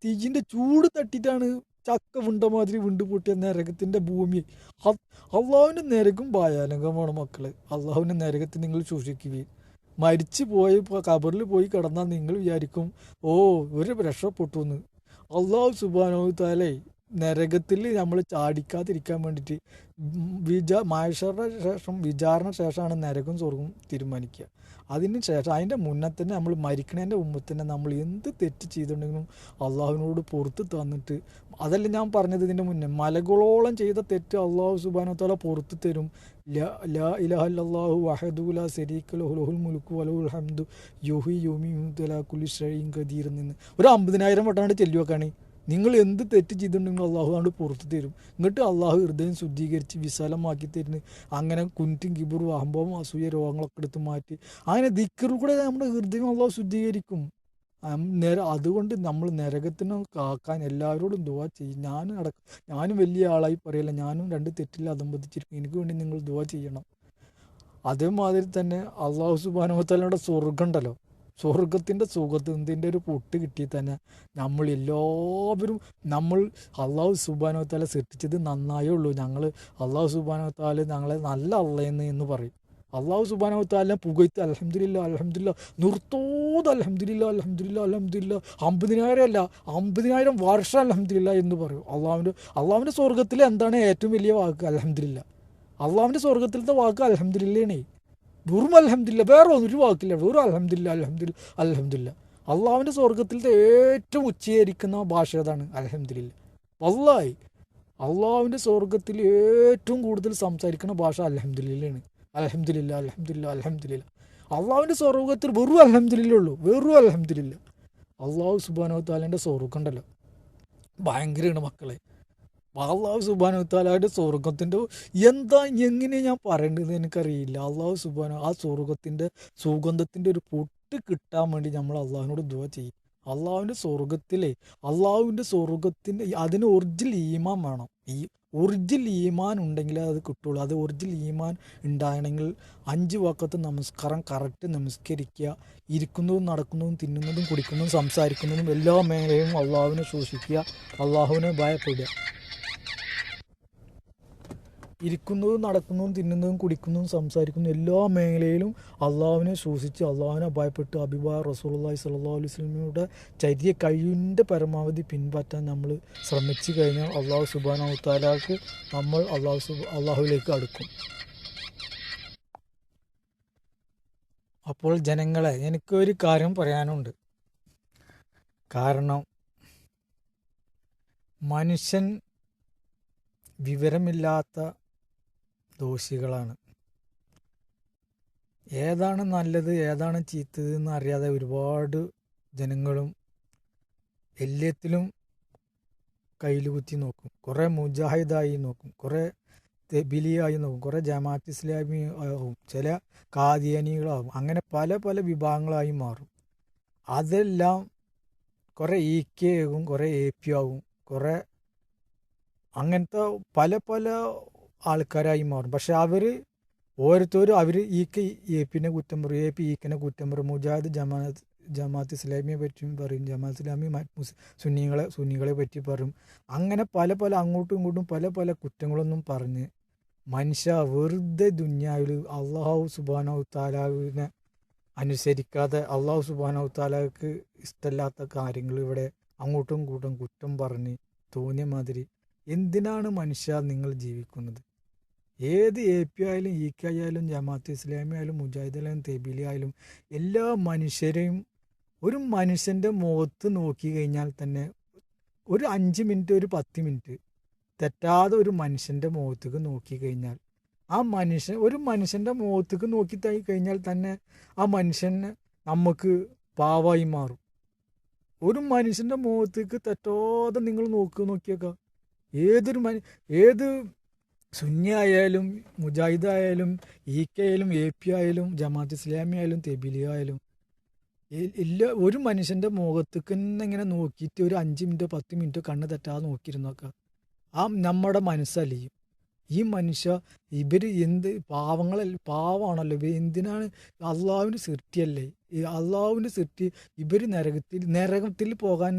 തീയിൻ്റെ ചൂട് തട്ടിയിട്ടാണ് ചക്ക വിണ്ട വിണ്ടു പൊട്ടിയ നരകത്തിൻ്റെ ഭൂമി. അള്ളാഹുവിൻ്റെ നരകം ഭയാനകമാണ് മക്കളെ. അള്ളാഹുവിൻ്റെ നരകത്തെ നിങ്ങൾ സൂക്ഷിക്കുകയും മരിച്ചു പോയി ഖബറിൽ പോയി കിടന്നാൽ നിങ്ങൾ വിചാരിക്കും ഒരു രക്ഷപ്പെട്ടു എന്ന്. അള്ളാഹു സുബ്ഹാനഹു തആല നരകത്തിൽ നമ്മൾ ചാടിക്കാതിരിക്കാൻ വേണ്ടിയിട്ട് വിചാരണ ശേഷമാണ് നരകം സ്വർഗം തീരുമാനിക്കുക. അതിന് ശേഷം അതിൻ്റെ മുന്നേ തന്നെ നമ്മൾ മരിക്കണതിൻ്റെ മുമ്പ് തന്നെ നമ്മൾ എന്ത് തെറ്റ് ചെയ്തിട്ടുണ്ടെങ്കിലും അള്ളാഹുവിനോട് പുറത്ത് തന്നിട്ട്, അതല്ല ഞാൻ പറഞ്ഞത് ഇതിൻ്റെ മുന്നേ, മലകളോളം ചെയ്ത തെറ്റ് അള്ളാഹു സുബ്ഹാനഹു തആല പുറത്ത് തരും. ലാ ഇലാഹ ഇല്ലല്ലാഹു വഹ്ദഹു ലാ ശരീക ലഹു ലഹുൽ മുൽക്കു വലഹുൽ ഹംദു യുഹ്യി വയുമീതു അലാ കുല്ലി ഷൈഇൻ ഖദീർ നിന്ന് ഒരു 50,000 വട്ടാണ്ട് ചൊല്ലി വെക്കാണ്. നിങ്ങൾ എന്ത് തെറ്റ് ചെയ്തിട്ടുണ്ടെങ്കിൽ അള്ളാഹു ആണ് പുറത്ത് തരും. എന്നിട്ട് അള്ളാഹു ഹൃദയം ശുദ്ധീകരിച്ച് വിശാലമാക്കി തരുന്നു. അങ്ങനെ കുൻറ്റും കിബറും അഹംഭാവം അസൂയ രോഗങ്ങളൊക്കെ എടുത്ത് മാറ്റി അങ്ങനെ ദിക്റിൽ കൂടെ നമ്മുടെ ഹൃദയം അള്ളാഹു ശുദ്ധീകരിക്കും. അതുകൊണ്ട് നമ്മൾ നരകത്തിനെ കാക്കാൻ എല്ലാവരോടും ദുആ ചെയ്യും. ഞാനും വലിയ ആളായി പറയില്ല, ഞാനും 2 തെറ്റിൽ അധംപതിച്ചിരിക്കും. എനിക്ക് വേണ്ടി നിങ്ങൾ ദുആ ചെയ്യണം. അതേമാതിരി തന്നെ അള്ളാഹു സുബ്ഹാനഹു വ തആലയുടെ സ്വർഗ്ഗം ഉണ്ടല്ലോ, സ്വർഗത്തിൻ്റെ സുഖത്തിൻ്റെ ഒരു പൊട്ട് കിട്ടി തന്നെ എല്ലാവരും അള്ളാഹു സുബ്ഹാനഹു വ തആല സൃഷ്ടിച്ചത് നന്നായേ ഉള്ളൂ. അള്ളാഹു സുബ്ഹാനഹു വ തആല ഞങ്ങളെ നല്ല അള്ളയെന്ന് പറയും. അള്ളാഹു സുബ്ഹാനഹു വ തആല പുകഴ്ത്തി അൽഹംദുലില്ലാ നിർത്തോത് അൽഹംദുലില്ലാ 50,000 അല്ല 50,000 വർഷം അൽഹംദുലില്ലാ എന്ന് പറയും. അള്ളാഹുവിൻ്റെ സ്വർഗത്തിൽ എന്താണ് ഏറ്റവും വലിയ വാക്ക്? അൽഹംദുലില്ലാ. അള്ളാഹുവിൻ്റെ സ്വർഗത്തിലത്തെ വാക്ക് അൽഹംദുലില്ലാണേ. വെറും അൽഹംദുലില്ലാ, വേറെ ഒരു വാക്കില്ല, വെറും അൽഹംദുലില്ലാ. അള്ളാഹുവിൻ്റെ സ്വർഗത്തിലത്തെ ഏറ്റവും ഉച്ചരിക്കുന്ന ഭാഷ ഏതാണ്? അൽഹംദുലില്ലാ. വല്ലാഹി അള്ളാഹുവിൻ്റെ സ്വർഗത്തിൽ ഏറ്റവും കൂടുതൽ സംസാരിക്കുന്ന ഭാഷ അൽഹംദുലില്ലാണ്. അൽഹംദുലില്ലാ. അള്ളാഹുവിൻ്റെ സ്വർഗത്തിൽ വെറും അൽഹംദുലില്ലാ ഉള്ളൂ, വെറും അൽഹംദുലില്ലാ. അള്ളാഹു സുബ്ഹാനഹു വ തആലയുടെ സ്വർഗ്ഗം ഉണ്ടല്ലോ, ഭയങ്കരമാണ് മക്കളെ. അള്ളാഹു സുബ്ഹാനഹു വ തആലയുടെ സ്വർഗത്തിൻ്റെ എങ്ങനെ ഞാൻ പറയേണ്ടതെന്ന് എനിക്കറിയില്ല. അള്ളാഹു സുബ്ഹാനഹു ആ സ്വർഗത്തിൻ്റെ സുഗന്ധത്തിൻ്റെ ഒരു പൊട്ട് കിട്ടാൻ വേണ്ടി നമ്മൾ അള്ളാഹുവിനോട് ദുആ ചെയ്യും. അള്ളാഹുവിൻ്റെ സ്വർഗത്തിൻ്റെ അതിന് ഒറിജിനൽ ഈമാൻ വേണം. ഈ ഒറിജിനൽ ഈമാൻ ഉണ്ടെങ്കിലേ അത് കിട്ടുള്ളൂ. അത് ഒറിജിനൽ ഈമാൻ ഉണ്ടാകണമെങ്കിൽ 5 വഖത്ത് നമസ്കാരം കറക്റ്റ് നമസ്കരിക്കുക. ഇരിക്കുന്നതും നടക്കുന്നതും തിന്നുന്നതും കുടിക്കുന്നതും സംസാരിക്കുന്നതും എല്ലാ മേഖലയും അള്ളാഹുവിനെ സൂക്ഷിക്കുക, അള്ളാഹുവിനെ ഭയപ്പെടുക. ഇരിക്കുന്നതും നടക്കുന്നതും തിന്നുന്നതും കുടിക്കുന്നതും സംസാരിക്കുന്നതും എല്ലാ മേഖലയിലും അള്ളാഹുവിനെ സൂക്ഷിച്ച് അള്ളാഹുവിനെ ഭയപ്പെട്ട് ഹബീബായ റസൂലുള്ളാഹി സ്വല്ലല്ലാഹു അലൈഹി വസല്ലമയുടെ ചര്യ കഴിവിൻ്റെ പരമാവധി പിൻപറ്റാൻ നമ്മൾ ശ്രമിച്ചു കഴിഞ്ഞാൽ അള്ളാഹു സുബ്ഹാനഹു വ തആലക്ക് നമ്മൾ അള്ളാഹുവിലേക്ക് അടുക്കും. അപ്പോൾ ജനങ്ങളെ, എനിക്കൊരു കാര്യം പറയാനുണ്ട്. കാരണം മനുഷ്യൻ വിവരമില്ലാത്ത ദോഷികളാണ്. ഏതാണ് നല്ലത് ഏതാണ് ചീത്തത് എന്ന് അറിയാതെ ഒരുപാട് ജനങ്ങളും എല്ലാത്തിലും കയ്യിൽ കുത്തി നോക്കും. കുറേ മുജാഹിദായി നോക്കും, കുറേ തെബിലിയായി നോക്കും, കുറേ ജമാഅത്ത് ഇസ്ലാമി ആവും, ചില കാദിയാനികളാവും, അങ്ങനെ പല പല വിഭാഗങ്ങളായി മാറും. അതെല്ലാം കുറേ EK ആകും, കുറേ AP ആകും, കുറേ അങ്ങനത്തെ പല പല ആൾക്കാരായി മാറും. പക്ഷെ ഓരോരുത്തരും EK APനെ കുറ്റം പറയും, AP EKനെ കുറ്റം പറയും. മുജാഹിദ് ജമാഅത്ത് ഇസ്ലാമിയെ പറ്റിയും പറയും, ജമാഅത്ത് ഇസ്ലാമി സുന്നികളെ പറ്റി പറയും. അങ്ങനെ പല പല അങ്ങോട്ടും ഇങ്ങോട്ടും പല പല കുറ്റങ്ങളൊന്നും പറഞ്ഞ് മനുഷ്യ വെറുതെ ദുനിയാവിൽ അള്ളാഹു സുബ്ഹാനഹു തആലാവിനെ അനുസരിക്കാതെ അള്ളാഹു സുബ്ഹാനഹു തആലക്ക് ഇഷ്ടമില്ലാത്ത കാര്യങ്ങൾ ഇവിടെ അങ്ങോട്ടും ഇങ്ങോട്ടും കുറ്റം പറഞ്ഞ് തോന്നിയ മാതിരി എന്തിനാണ് മനുഷ്യ നിങ്ങൾ ജീവിക്കുന്നത്? ഏത് AP ആയാലും EK ആയാലും ജമാഅത്ത് ഇസ്ലാമി ആയാലും മുജാഹിദായാലും തെബീലി ആയാലും എല്ലാ മനുഷ്യരെയും ഒരു മനുഷ്യൻ്റെ മുഖത്ത് നോക്കി കഴിഞ്ഞാൽ തന്നെ ഒരു 5 മിനിറ്റ് ഒരു 10 മിനിറ്റ് തെറ്റാതെ ഒരു മനുഷ്യൻ്റെ മുഖത്തേക്ക് നോക്കി കഴിഞ്ഞാൽ ആ മനുഷ്യൻ ഒരു മനുഷ്യൻ്റെ മുഖത്തേക്ക് നോക്കി കഴിഞ്ഞാൽ തന്നെ ആ മനുഷ്യൻ നമുക്ക് പാവായി മാറും. ഒരു മനുഷ്യൻ്റെ മുഖത്തേക്ക് തെറ്റാതെ നിങ്ങൾ നോക്കിയേക്കാം. ഏത് സുന്നി ആയാലും മുജാഹിദ് ആയാലും കെ ആയാലും പി ആയാലും ജമാഅത്ത് ഇസ്ലാമി ആയാലും തെബിലി ആയാലും ഇല്ല, ഒരു മനുഷ്യൻ്റെ മുഖത്തേക്ക് തന്നെ ഇങ്ങനെ നോക്കിയിട്ട് ഒരു 5 മിനിറ്റോ 10 മിനിറ്റോ കണ്ണ് തെറ്റാതെ നോക്കിയിരുന്നോക്കാം. നമ്മുടെ മനസ്സലിയും. ഈ മനുഷ്യ എന്ത് പാവമാണല്ലോ ഇവർ, എന്തിനാണ്? അള്ളാഹുവിൻ്റെ സൃഷ്ടിയല്ലേ, ഈ അള്ളാഹുവിൻ്റെ സൃഷ്ടി. നരകത്തിൽ പോകാൻ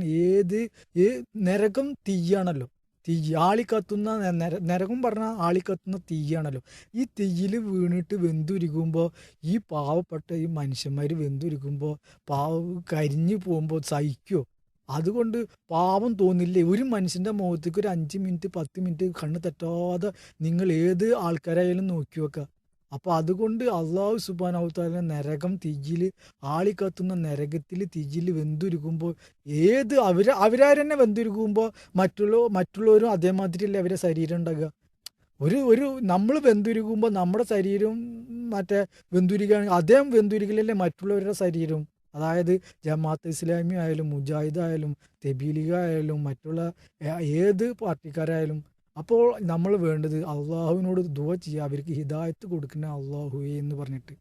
നരകം തീയാണല്ലോ. ആളിക്കത്തുന്ന നരകം പറഞ്ഞാൽ ആളിക്കത്തുന്ന തീയാണല്ലോ. ഈ തീയിൽ വീണിട്ട് വെന്തുരുകുമ്പോൾ ഈ പാവപ്പെട്ട ഈ മനുഷ്യന്മാർ വെന്തുരുകുമ്പോൾ കരിഞ്ഞു പോകുമ്പോൾ സഹിക്കുമോ? അതുകൊണ്ട് പാവം തോന്നില്ലേ? ഒരു മനുഷ്യൻ്റെ മുഖത്തേക്ക് ഒരു 5 മിനിറ്റ് 10 മിനിറ്റ് കണ്ണ് തെറ്റാതെ നിങ്ങൾ ഏത് ആൾക്കാരായാലും നോക്കി വെക്കുക. അപ്പോൾ അതുകൊണ്ട് അള്ളാഹു സുബ്ഹാനഹു തആല നരകം തീയിൽ ആളിക്കത്തുന്ന നരകത്തിൽ തീയിൽ വെന്തുരുകുമ്പോൾ അവരാരെന്നെ വെന്തുരുകുമ്പോൾ മറ്റുള്ളവരും അതേമാതിരിയല്ലേ അവരെ ശരീരം ഉണ്ടാകുക. ഒരു നമ്മൾ വെന്തുരുകുമ്പോൾ നമ്മുടെ ശരീരം വെന്തുരുകയാണെങ്കിൽ അദ്ദേഹം വെന്തുരുകില്ലല്ലേ മറ്റുള്ളവരുടെ ശരീരം. അതായത് ജമാഅത്ത് ഇസ്ലാമി ആയാലും മുജാഹിദ് ആയാലും തെബീലിഗ ആയാലും മറ്റുള്ള ഏത് പാർട്ടിക്കാരായാലും. അപ്പോൾ നമ്മൾ വേണ്ടത് അള്ളാഹുവിനോട് ദുആ ചെയ്യുക, അവർക്ക് ഹിദായത്ത് കൊടുക്കുന്ന അള്ളാഹുവേ എന്ന് പറഞ്ഞിട്ട്.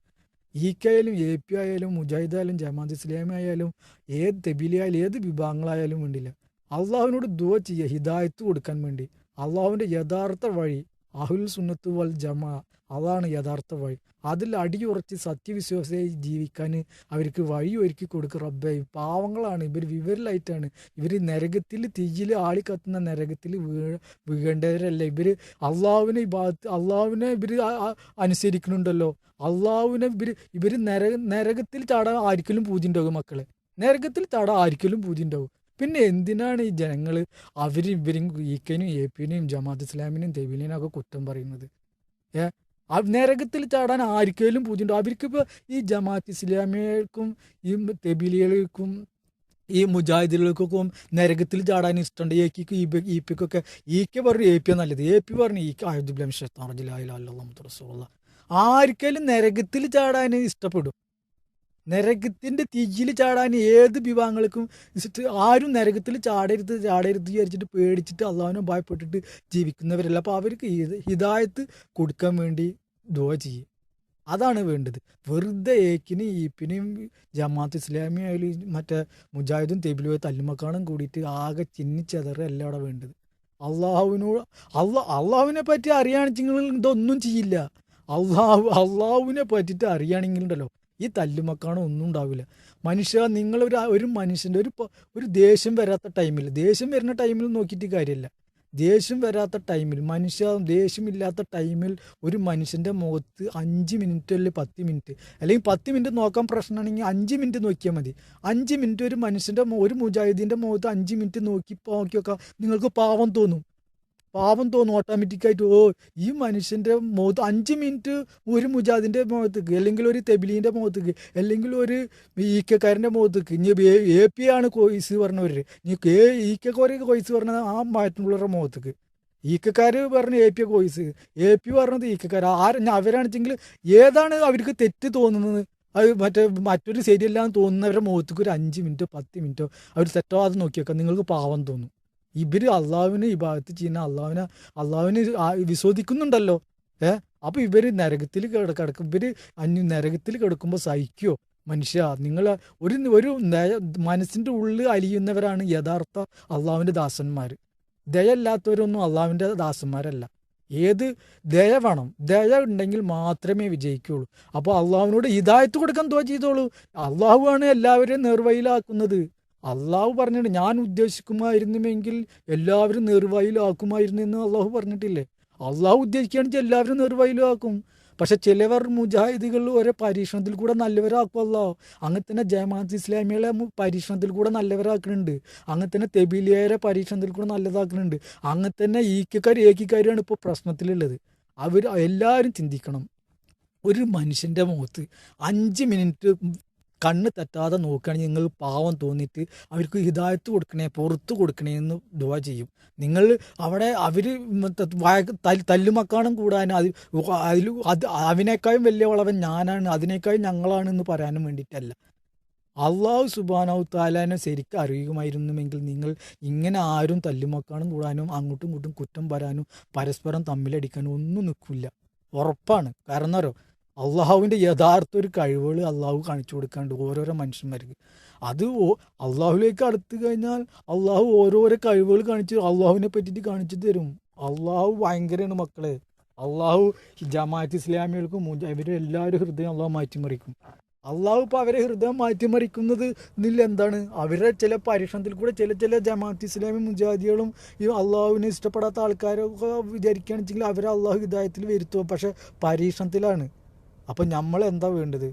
കെ ആയാലും പി ആയാലും മുജാഹിദ് ആയാലും ജമാഅത്ത് ഇസ്ലാമി ആയാലും ഏത് തെബീലി ആയാലും ഏത് വിഭാഗങ്ങളായാലും വേണ്ടില്ല, അള്ളാഹുവിനോട് ദുആ ചെയ്യുക ഹിദായത്ത് കൊടുക്കാൻ വേണ്ടി. അള്ളാഹുവിൻ്റെ യഥാർത്ഥ വഴി അഹ്ലുൽ സുന്നത്ത് വൽ ജമാ, അതാണ് യഥാർത്ഥ വഴി. അതിൽ അടിയുറച്ച് സത്യവിശ്വാസിയായി ജീവിക്കാൻ അവർക്ക് വഴി ഒരുക്കി കൊടുക്കുക റബ്ബേ. പാവങ്ങളാണ് ഇവർ, വിവരലായിട്ടാണ് ഇവർ നരകത്തിൽ തീയിൽ ആളിക്കത്തുന്ന നരകത്തിൽ വീഴേണ്ടവരല്ല ഇവർ. അള്ളാഹുവിനെ ഇവർ അനുസരിക്കുന്നുണ്ടല്ലോ. അള്ളാഹുവിനെ ഇവർ നരകത്തിൽ ചാടാൻ ആർക്കെങ്കിലും പൂതി ഉണ്ടാകും മക്കളെ, നരകത്തിൽ ചാടാൻ ആർക്കെങ്കിലും പൂതി ഉണ്ടാകും. പിന്നെ എന്തിനാണ് ഈ ജനങ്ങൾ ഇവരും കെനും പിനെയും ജമാഅത്ത് ഇസ്ലാമിനെയും തെബീലിനെയും ഒക്കെ കുറ്റം പറയുന്നത്? നരകത്തിൽ ചാടാൻ ആർക്കെങ്കിലും പൂതിയുണ്ടോ? അവർക്കിപ്പോൾ ഈ ജമാഅത്ത് ഇസ്ലാമികൾക്കും ഈ തെബീലികൾക്കും ഈ മുജാഹിദുകൾക്കും നരകത്തിൽ ചാടാൻ ഇഷ്ടമുണ്ട്. ഈപ്പിക്കൊക്കെ പറഞ്ഞു കെ നല്ലത്, പി പറഞ്ഞു ആർക്കെങ്കിലും നരകത്തിൽ ചാടാൻ ഇഷ്ടപ്പെടും. നരകത്തിൻ്റെ തീയിൽ ചാടാൻ ഏത് വിഭാഗങ്ങൾക്കും ആരും നരകത്തിൽ ചാടരുത് വിചാരിച്ചിട്ട് പേടിച്ചിട്ട് അള്ളാഹുവിനെ ഭയപ്പെട്ടിട്ട് ജീവിക്കുന്നവരല്ല. അപ്പോൾ അവർക്ക് ഹിദായത്ത് കൊടുക്കാൻ വേണ്ടി ദുആ ചെയ്യും. അതാണ് വേണ്ടത്. വെറുതെ ഈപ്പിനെയും ജമാഅത്ത് ഇസ്ലാമി ആയാലും മുജാഹിദും തെബീലും തല്ലുമക്കാണും കൂടിയിട്ട് ആകെ ചിന്നിച്ചെതറല്ല അവിടെ വേണ്ടത്. അള്ളാഹുവിനെ പറ്റി അറിയുകയാണെങ്കിൽ ഇതൊന്നും ചെയ്യില്ല. അള്ളാഹുവിനെ പറ്റിയിട്ട് അറിയുകയാണെങ്കിലുണ്ടല്ലോ ഈ തല്ലുമക്കാണോ ഒന്നും ഉണ്ടാവില്ല. ഒരു മനുഷ്യൻ്റെ ഒരു ദേഷ്യം വരാത്ത ടൈമിൽ, ദേഷ്യം വരുന്ന ടൈമിൽ നോക്കിയിട്ട് കാര്യമില്ല. ദേഷ്യം വരാത്ത ടൈമിൽ, ദേഷ്യമില്ലാത്ത ടൈമിൽ ഒരു മനുഷ്യൻ്റെ മുഖത്ത് 5 മിനിറ്റ് അല്ലെങ്കിൽ 10 മിനിറ്റ് അല്ലെങ്കിൽ 10 മിനിറ്റ് നോക്കാൻ പ്രശ്നമാണെങ്കിൽ 5 മിനിറ്റ് നോക്കിയാൽ മതി. 5 മിനിറ്റ് ഒരു മുജാഹിദിൻ്റെ മുഖത്ത് 5 മിനിറ്റ് നോക്കിയൊക്കെ നിങ്ങൾക്ക് പാവം തോന്നും ഓട്ടോമാറ്റിക്കായിട്ട്. ഈ മനുഷ്യൻ്റെ മുഖത്ത് 5 മിനിറ്റ് ഒരു മുജാഹിദിൻ്റെ മുഖത്തേക്ക് അല്ലെങ്കിൽ ഒരു തെബിലീൻ്റെ മുഖത്തേക്ക് അല്ലെങ്കിൽ ഒരു കെക്കാരൻ്റെ മുഖത്തേക്ക്. ഇനി പി ആണ് കോയ്സ് പറഞ്ഞവർ, ഇനി കെക്കാരൊക്കെ കോയ്സ് പറഞ്ഞ ആ മറ്റുള്ളവരുടെ മുഖത്തേക്ക്. കെക്കാർ പറഞ്ഞ പി കോയ്സ്, പി പറഞ്ഞത് കെക്കാർ അവരാണെച്ചെങ്കിൽ ഏതാണ് അവർക്ക് തെറ്റ് തോന്നുന്നത്, അത് മറ്റൊരു ശരിയല്ലാന്ന് തോന്നുന്നവരുടെ മുഖത്തേക്ക് ഒരു 5 മിനിറ്റോ 10 മിനിറ്റോ അവർ തെറ്റാതെ നോക്കിയേക്കാം, നിങ്ങൾക്ക് പാവം തോന്നും. ഇവർ അള്ളാഹുവിനെ ഇബാദത്ത് ചെയ്യുന്ന അള്ളാഹുവിനെ വിശ്വസിക്കുന്നുണ്ടല്ലോ. അപ്പോൾ ഇവർ നരകത്തിൽ കിടക്കും. നരകത്തിൽ കിടക്കുമ്പോൾ സഹിക്കുമോ? മനുഷ്യ, നിങ്ങൾ ഒരു മനസ്സിൻ്റെ ഉള്ളിൽ അലിയുന്നവരാണ് യഥാർത്ഥ അള്ളാഹുവിൻ്റെ ദാസന്മാർ. ദയല്ലാത്തവരൊന്നും അള്ളാഹുവിൻ്റെ ദാസന്മാരല്ല. ദയ വേണം, ദയ ഉണ്ടെങ്കിൽ മാത്രമേ വിജയിക്കുകയുള്ളൂ. അപ്പോൾ അള്ളാഹുവിനോട് ഹിദായത്ത് കൊടുക്കാൻ ദുആ ചെയ്തോളൂ. അള്ളാഹുവാണ് എല്ലാവരെയും നേർവഴിയിലാക്കുന്നത്. അള്ളാഹു പറഞ്ഞിട്ട് ഞാൻ ഉദ്ദേശിക്കുമായിരുന്നുവെങ്കിൽ എല്ലാവരും നേർവഴിയിലാക്കുമായിരുന്നു എന്ന് അള്ളാഹു പറഞ്ഞിട്ടില്ലേ? അള്ളാഹു ഉദ്ദേശിക്കുകയാണെങ്കിൽ എല്ലാവരും നേർവഴിയിലാക്കും. പക്ഷെ ചിലവർ മുജാഹിദുകൾ ഓരോ പരീക്ഷണത്തിൽ കൂടെ നല്ലവരാക്കുമല്ലോ. അങ്ങനെ തന്നെ ജമാഅത്ത് ഇസ്ലാമികളെ പരീക്ഷണത്തിൽ കൂടെ നല്ലവരാക്കുന്നുണ്ട്. അങ്ങനെ തന്നെ തെബീലിയരെ പരീക്ഷണത്തിൽ കൂടെ നല്ലതാക്കുന്നുണ്ട്. അങ്ങനെ തന്നെ ഏക്കിക്കാരാണ് ഇപ്പോൾ പ്രശ്നത്തിലുള്ളത്. എല്ലാവരും ചിന്തിക്കണം, ഒരു മനുഷ്യൻ്റെ മുഖത്ത് 5 മിനിറ്റ് കണ്ണ് തെറ്റാതെ നോക്കുകയാണെങ്കിൽ നിങ്ങൾ പാവം തോന്നിയിട്ട് അവർക്ക് ഹിദായത്ത് കൊടുക്കണേ, പുറത്ത് കൊടുക്കണേ എന്ന് ദുആ ചെയ്യും. നിങ്ങൾ അവിടെ അവർ തല്ലുമക്കാനും കൂടാനും അത് അവനേക്കാളും വലിയ വളവൻ ഞാനാണ്, അതിനേക്കാളും ഞങ്ങളാണ് എന്ന് പറയാനും വേണ്ടിയിട്ടല്ല. അള്ളാഹു സുബ്ഹാനഹു തആലാനെ ശരിക്കും അറിയുമായിരുന്നുവെങ്കിൽ നിങ്ങൾ ഇങ്ങനെ ആരും തല്ലുമക്കാനും കൂടാനും അങ്ങോട്ടും ഇങ്ങോട്ടും കുറ്റം പറയാനും പരസ്പരം തമ്മിലടിക്കാനും ഒന്നും നിൽക്കില്ല, ഉറപ്പാണ്. കാരണം എന്താ പറയുക, അള്ളാഹുവിൻ്റെ യഥാർത്ഥ ഒരു കഴിവുകൾ അള്ളാഹു കാണിച്ചു കൊടുക്കാണ്ട് ഓരോരോ മനുഷ്യന്മാർക്ക്. അത് അള്ളാഹുലേക്ക് അടുത്ത് കഴിഞ്ഞാൽ അള്ളാഹു ഓരോരോ കഴിവുകൾ കാണിച്ച് അള്ളാഹുവിനെ പറ്റിയിട്ട് കാണിച്ചു തരും. അള്ളാഹു ഭയങ്കരമാണ് മക്കളെ. അള്ളാഹു ജമാഅത്ത് ഇസ്ലാമികൾക്കും ഇവരെ എല്ലാവരും ഹൃദയം അള്ളാഹു മാറ്റിമറിക്കും. അള്ളാഹു ഇപ്പോൾ അവരെ ഹൃദയം മാറ്റിമറിക്കുന്നത് ഇതിൽ എന്താണ്, അവരുടെ ചില പരീക്ഷണത്തിൽ കൂടെ ചില ജമാഅത്ത് ഇസ്ലാമി മുജാഹിദികളും ഈ അള്ളാഹുവിനെ ഇഷ്ടപ്പെടാത്ത ആൾക്കാരൊക്കെ വിചാരിക്കുകയാണെന്ന് വെച്ചെങ്കിൽ അവരെ അള്ളാഹു ഹിദായത്തിൽ വരുത്തുക, പക്ഷെ പരീക്ഷണത്തിലാണ്. അപ്പം നമ്മൾ എന്താ വേണ്ടത്,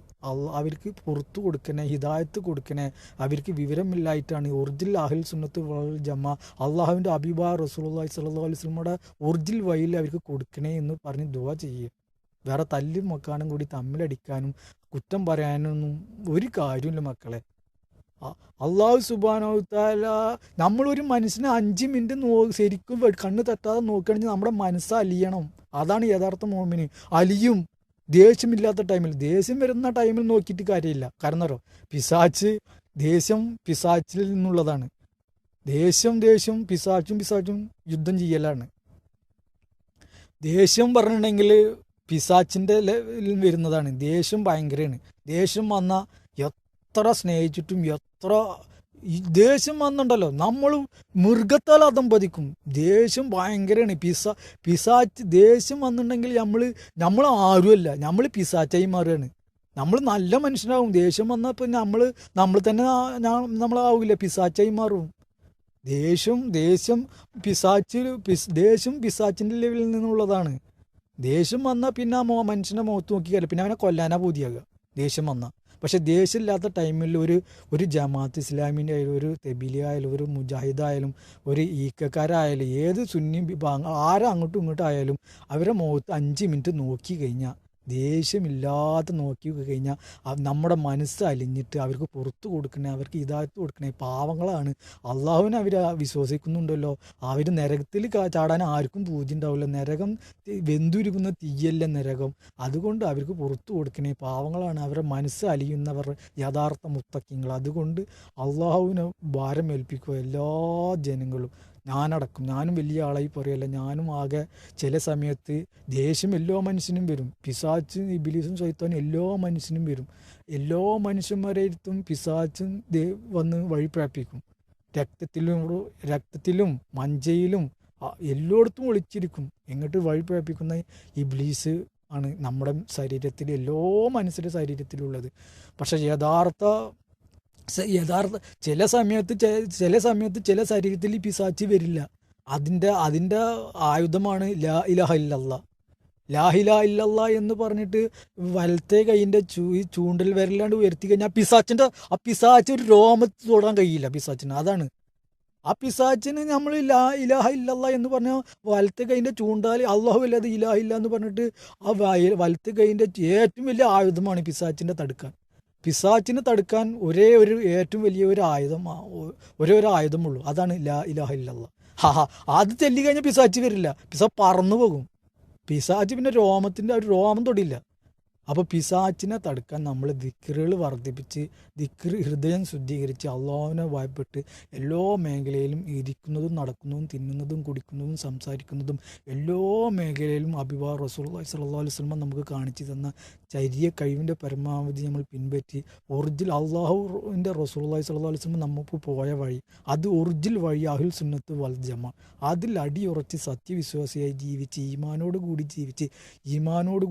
അവർക്ക് പുറത്തു കൊടുക്കണേ, ഹിദായത്ത് കൊടുക്കണേ. അവർക്ക് വിവരമില്ലായിട്ടാണ്. ഒറിജിനൽ അഹ്ലുൽ സുന്നത്ത് വൽ ജമാ അള്ളാഹുവിൻ്റെ ഹബീബായ റസൂലുള്ളാഹി സ്വല്ലല്ലാഹു അലൈഹി വസല്ലമയുടെ ഒറിജിനൽ വഴിയിൽ അവർക്ക് കൊടുക്കണേ എന്ന് പറഞ്ഞ് ദുആ ചെയ്യുക. വേറെ തല്ലും മക്കാനും കൂടി തമ്മിലടിക്കാനും കുറ്റം പറയാനൊന്നും ഒരു കാര്യമില്ല മക്കളെ. അള്ളാഹു സുബ്ഹാനഹു തആല നമ്മളൊരു മനുഷ്യനെ 5 മിനിറ്റ് ശരിക്കും കണ്ണ് തെറ്റാതെ നോക്കുകയാണെങ്കിൽ നമ്മുടെ മനസ്സ് അലിയണം. അതാണ് യഥാർത്ഥ മുഅ്മിന്. അലിയും. ദേഷ്യമില്ലാത്ത ടൈമിൽ, ദേഷ്യം വരുന്ന ടൈമിൽ നോക്കിയിട്ട് കാര്യമില്ല. കാരണം എന്താ, ദേഷ്യം പിശാച്ചിൽ നിന്നുള്ളതാണ്. ദേഷ്യം പിശാച്ചും യുദ്ധം ചെയ്യലാണ്. ദേഷ്യം പറഞ്ഞിട്ടുണ്ടെങ്കിൽ പിശാച്ചിൻ്റെ വരുന്നതാണ്. ദേഷ്യം ഭയങ്കരമാണ്. ദേഷ്യം വന്നാൽ എത്ര സ്നേഹിച്ചിട്ടും ദേഷ്യം വന്നിട്ടുണ്ടല്ലോ നമ്മൾ മൃഗത്താൽ അതമ്പതിക്കും. ദേഷ്യം ഭയങ്കരമാണ്. പിശാച്ച് ദേഷ്യം വന്നിട്ടുണ്ടെങ്കിൽ നമ്മൾ ആരുമല്ല, നമ്മൾ പിശാച്ചായി മാറുകയാണ്. നമ്മൾ നല്ല മനുഷ്യനാവും. ദേഷ്യം വന്നാൽ ഇപ്പം നമ്മൾ തന്നെ നമ്മളാവില്ല, പിശാച്ചായി മാറും. ദേഷ്യം പിശാച്ചിൻ്റെ ലെവലിൽ നിന്നുള്ളതാണ്. ദേഷ്യം വന്നാൽ പിന്നെ മനുഷ്യൻ്റെ മുഖത്ത് നോക്കിയാൽ പിന്നെ അവനെ കൊല്ലാനാ പൂതിയാകുക ദേഷ്യം വന്നാൽ. പക്ഷെ ദേഷ്യമില്ലാത്ത ടൈമിൽ ഒരു ജമാഅത്ത് ഇസ്ലാമിൻ്റെ ആയാലും ഒരു തെബിലി ആയാലും ഒരു മുജാഹിദായാലും ഒരു ഈക്കക്കാരായാലും ഏത് സുന്നി വിഭാഗം അങ്ങോട്ടും ഇങ്ങോട്ടും ആയാലും അവരുടെ മുഖത്ത് 5 മിനിറ്റ് നോക്കി കഴിഞ്ഞാൽ, ദേഷ്യമില്ലാതെ നോക്കി കഴിഞ്ഞാൽ നമ്മുടെ മനസ്സ് അലിഞ്ഞിട്ട് അവർക്ക് പുറത്ത് കൊടുക്കണേ, അവർക്ക് ഹിദായത്ത് കൊടുക്കണേ. പാവങ്ങളാണ്. അള്ളാഹുവിനെ അവർ വിശ്വസിക്കുന്നുണ്ടല്ലോ. അവർ നരകത്തിൽ ചാടാൻ ആർക്കും പൂതി ഉണ്ടാവില്ല. നരകം വെന്തുരുകുന്ന തീയല്ല നരകം. അതുകൊണ്ട് അവർക്ക് പുറത്ത് കൊടുക്കണേ. പാവങ്ങളാണ്. അവരുടെ മനസ്സ് അലിയുന്നവർ യഥാർത്ഥ മുത്തക്കിങ്ങൾ. അതുകൊണ്ട് അള്ളാഹുവിനെ ഭാരം ഏൽപ്പിക്കുക എല്ലാ ജനങ്ങളും. ഞാനും വലിയ ആളായി പറയല്ല. ഞാനും ആകെ ചില സമയത്ത് ദേഷ്യം എല്ലാ മനുഷ്യനും വരും. പിശാച്ചും ഇബ്ലീസും ശൈത്താനും എല്ലാ മനുഷ്യനും വരും. എല്ലാ മനുഷ്യന്മാരെടുത്തും പിശാച്ചും വന്ന് വഴി പ്രാപിക്കും. രക്തത്തിലും മഞ്ചയിലും എല്ലായിടത്തും ഒളിച്ചിരിക്കും. എങ്ങോട്ട് വഴി പ്രാപിക്കുന്ന ഇബ്ലീസ് ആണ് നമ്മുടെ ശരീരത്തിൽ, എല്ലാ മനുഷ്യരുടെ ശരീരത്തിലുള്ളത്. പക്ഷെ യഥാർത്ഥ ചില സമയത്ത് ചില ശരീരത്തിൽ പിശാചി വരില്ല. അതിൻ്റെ ആയുധമാണ് ലാ ഇലാഹ ഇല്ലല്ലാഹ്. ലാ ഇലാഹ ഇല്ലല്ലാഹ് എന്ന് പറഞ്ഞിട്ട് വലത്തെ കൈയിൻ്റെ ചൂണ്ടൽ വിരലാണ്ട് ഉയർത്തി കഴിഞ്ഞാൽ പിശാച്ച് ഒരു രോമത്ത് തൊടാൻ കഴിയില്ല പിശാച്ചിന്. അതാണ് ആ പിശാച്ചിന് നമ്മൾ ലാ ഇലാഹ ഇല്ലല്ലാഹ് എന്ന് പറഞ്ഞാൽ വലത്തെ കൈയിൻ്റെ ചൂണ്ടാൽ അല്ലാഹു അല്ലാതെ ഇലാഹ ഇല്ല എന്ന് പറഞ്ഞിട്ട് ആ വലത്തെ കൈയിൻ്റെ ഏറ്റവും വലിയ ആയുധമാണ് പിശാച്ചിനെ തടുക്കാൻ ഏറ്റവും വലിയ ഒരേ ഒരു ആയുധമുള്ളൂ. അതാണ് ലാ ഇലാഹ ഇല്ലല്ലാഹ്. അത് ചൊല്ലി കഴിഞ്ഞാൽ പിശാച്ച് വരില്ല. പറന്നു പോകും. പിശാച്ച് പിന്നെ ഒരു രോമം തൊടില്ല. അപ്പോൾ പിശാച്ചിനെ തടുക്കാൻ നമ്മൾ ദിക്റുകൾ വർദ്ധിപ്പിച്ച് ഹൃദയം ശുദ്ധീകരിച്ച് അള്ളാഹുവിനെ ഭയപ്പെട്ട് എല്ലാ മേഖലയിലും ഇരിക്കുന്നതും നടക്കുന്നതും തിന്നുന്നതും കുടിക്കുന്നതും സംസാരിക്കുന്നതും എല്ലാ മേഖലയിലും ഹബീബായ റസൂലുള്ളാഹി സ്വല്ലല്ലാഹു അലൈഹി വസല്ലം നമുക്ക് കാണിച്ചു തന്ന കഴിവിൻ്റെ പരമാവധി നമ്മൾ പിൻപറ്റി ഒറിജിനൽ അള്ളാഹുവിൻ്റെ റസൂലുള്ളാഹി സ്വല്ലല്ലാഹു അലൈഹി വസല്ലം നമുക്ക് പോയ വഴി, അത് ഒറിജിനൽ വഴി അഹ്ലുൽ സുന്നത്ത് വൽ ജമാ, അതിൽ അടിയുറച്ച് സത്യവിശ്വാസിയായി ജീവിച്ച് ഈമാനോട്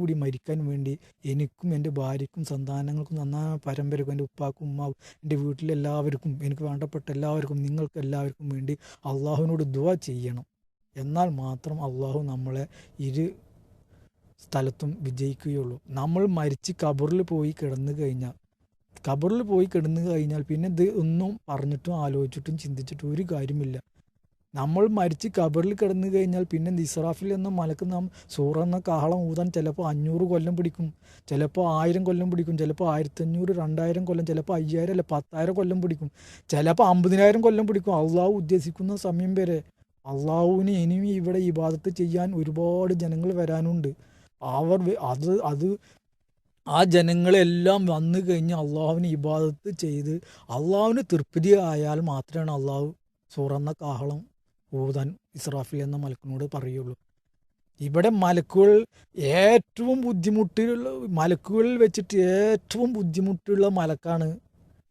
കൂടി മരിക്കാൻ വേണ്ടി എനിക്കും എൻ്റെ ഭാര്യയ്ക്കും സന്താനങ്ങൾക്കും നന്നായ പരമ്പരക്കും എൻ്റെ ഉപ്പാക്കും ഉമ്മാവും എൻ്റെ വീട്ടിലെല്ലാവർക്കും എനിക്ക് വേണ്ടപ്പെട്ട എല്ലാവർക്കും നിങ്ങൾക്ക് എല്ലാവർക്കും വേണ്ടി അള്ളാഹുവിനോട് ദുആ ചെയ്യണം. എന്നാൽ മാത്രം അള്ളാഹു നമ്മളെ സ്ഥലത്തും വിജയിക്കുകയുള്ളൂ. നമ്മൾ മരിച്ച് ഖബറിൽ പോയി കിടന്നു കഴിഞ്ഞാൽ പിന്നെ ഇത് ഒന്നും പറഞ്ഞിട്ടും ആലോചിച്ചിട്ടും ചിന്തിച്ചിട്ടും ഒരു കാര്യമില്ല. നമ്മൾ മരിച്ച് കബറിൽ കിടന്നു കഴിഞ്ഞാൽ പിന്നെ ഇസ്രാഫിൽ എന്ന മലക്ക് നാം സൂറ എന്ന കാഹളം ഊതാൻ ചിലപ്പോൾ 500 കൊല്ലം പിടിക്കും, ചിലപ്പോൾ 1000 കൊല്ലം പിടിക്കും, ചിലപ്പോൾ 1500 2000 കൊല്ലം, ചിലപ്പോൾ 5000 അല്ല 10,000 കൊല്ലം പിടിക്കും, ചിലപ്പോൾ 50,000 കൊല്ലം പിടിക്കും. അള്ളാഹു ഉദ്ദേശിക്കുന്ന സമയം വരെ. അള്ളാഹുവിന് ഇനിയും ഇവിടെ ഇബാദത്ത് ചെയ്യാൻ ഒരുപാട് ജനങ്ങൾ വരാനുണ്ട്. അവർ അത് ആ ജനങ്ങളെല്ലാം വന്നു കഴിഞ്ഞ് അള്ളാഹുവിന് ഇബാദത്ത് ചെയ്ത് അള്ളാഹുവിന് തൃപ്തിയായാൽ മാത്രമാണ് അള്ളാഹു സൂറന്ന കാഹളം ഊതാൻ ഇസ്രാഫിൽ എന്ന മലക്കിനോട് പറയുള്ളൂ. ഇവിടെ മലക്കുകൾ ഏറ്റവും ബുദ്ധിമുട്ടുള്ള മലക്കുകളിൽ വെച്ചിട്ട് ഏറ്റവും ബുദ്ധിമുട്ടുള്ള മലക്കാണ്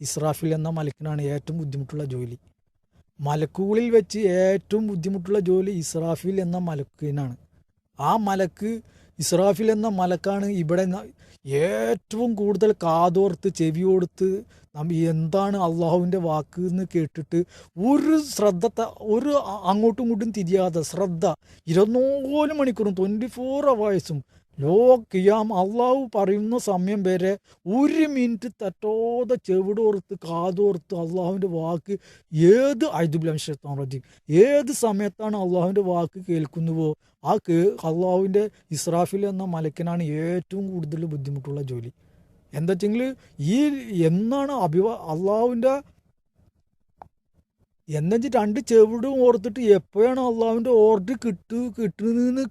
ഇസ്രാഫിൽ എന്ന മലക്കിനാണ് ഏറ്റവും ബുദ്ധിമുട്ടുള്ള ജോലി. മലക്കുകളിൽ വെച്ച് ഏറ്റവും ബുദ്ധിമുട്ടുള്ള ജോലി ഇസ്രാഫിൽ എന്ന മലക്കിനാണ്. ആ മലക്ക് ഇസ്രാഫിൽ എന്ന മലക്കാണ് ഇവിടെ ഏറ്റവും കൂടുതൽ കാതോർത്ത് ചെവിയോടുത്ത് എന്താണ് അള്ളാഹുവിൻ്റെ വാക്ക് എന്ന് കേട്ടിട്ട് ഒരു ഒരു അങ്ങോട്ടും ഇങ്ങോട്ടും തിരിയാതെ ശ്രദ്ധ 24 മണിക്കൂറും 24 hours ലോക്കിയാം അള്ളാഹു പറയുന്ന സമയം വരെ 1 മിനിറ്റ് തെറ്റാതെ ചെവിടോർത്ത് കാതോർത്ത് അള്ളാഹുവിൻ്റെ വാക്ക് ഏത് സമയത്താണ് അള്ളാഹുവിൻ്റെ വാക്ക് കേൾക്കുന്നുവോ അള്ളാഹുവിൻ്റെ ഇസ്രാഫിൽ എന്ന മലക്കിനാണ് ഏറ്റവും കൂടുതൽ ബുദ്ധിമുട്ടുള്ള ജോലി. എന്താ വെച്ചെങ്കിൽ എന്നാണ് അള്ളാഹുവിൻ്റെ എന്നു വെച്ചാൽ 2 ചെവിടും ഓർത്തിട്ട് എപ്പോഴാണ് അള്ളാഹുവിൻ്റെ ഓർഡർ കിട്ടുന്നതെന്ന്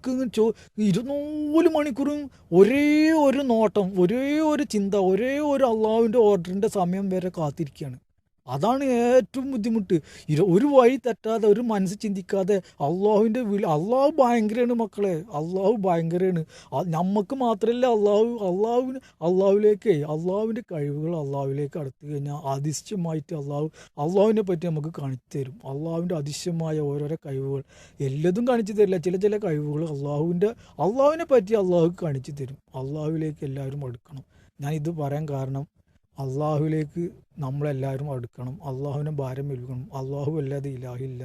24 മണിക്കൂറും ഒരേ ഒരു നോട്ടം, ഒരേ ഒരു ചിന്ത, ഒരേ ഒരു അള്ളാഹുവിൻ്റെ ഓർഡറിൻ്റെ സമയം വരെ കാത്തിരിക്കുകയാണ്. അതാണ് ഏറ്റവും ബുദ്ധിമുട്ട്. ഒരു വഴി തെറ്റാതെ, ഒരു മനസ്സ് ചിന്തിക്കാതെ അള്ളാഹുവിൻ്റെ അള്ളാഹു ഭയങ്കരമാണ് മക്കളെ, അള്ളാഹു ഭയങ്കരമാണ്. നമുക്ക് മാത്രമല്ല അള്ളാഹുവിൻ്റെ കഴിവുകൾ അള്ളാഹുവിലേക്ക് അടുത്തു കഴിഞ്ഞാൽ അതിശയമായിട്ട് അള്ളാഹുവിനെ പറ്റി നമുക്ക് കാണിച്ചു തരും. അള്ളാഹുവിൻ്റെ അതിശയമായ ഓരോരോ കഴിവുകൾ എല്ലതും കാണിച്ചു തരില്ല, ചില കഴിവുകൾ അള്ളാഹുവിനെ പറ്റി അള്ളാഹു കാണിച്ചു തരും. അള്ളാഹുവിലേക്ക് എല്ലാവരും അടുക്കണം. ഞാനിത് പറയാൻ കാരണം അള്ളാഹുവിലേക്ക് നമ്മളെല്ലാവരും അടുക്കണം. അള്ളാഹുവിനെ ഭാരം ഏൽക്കണം. അള്ളാഹു അല്ലാതെ ഇലാഹില്ല.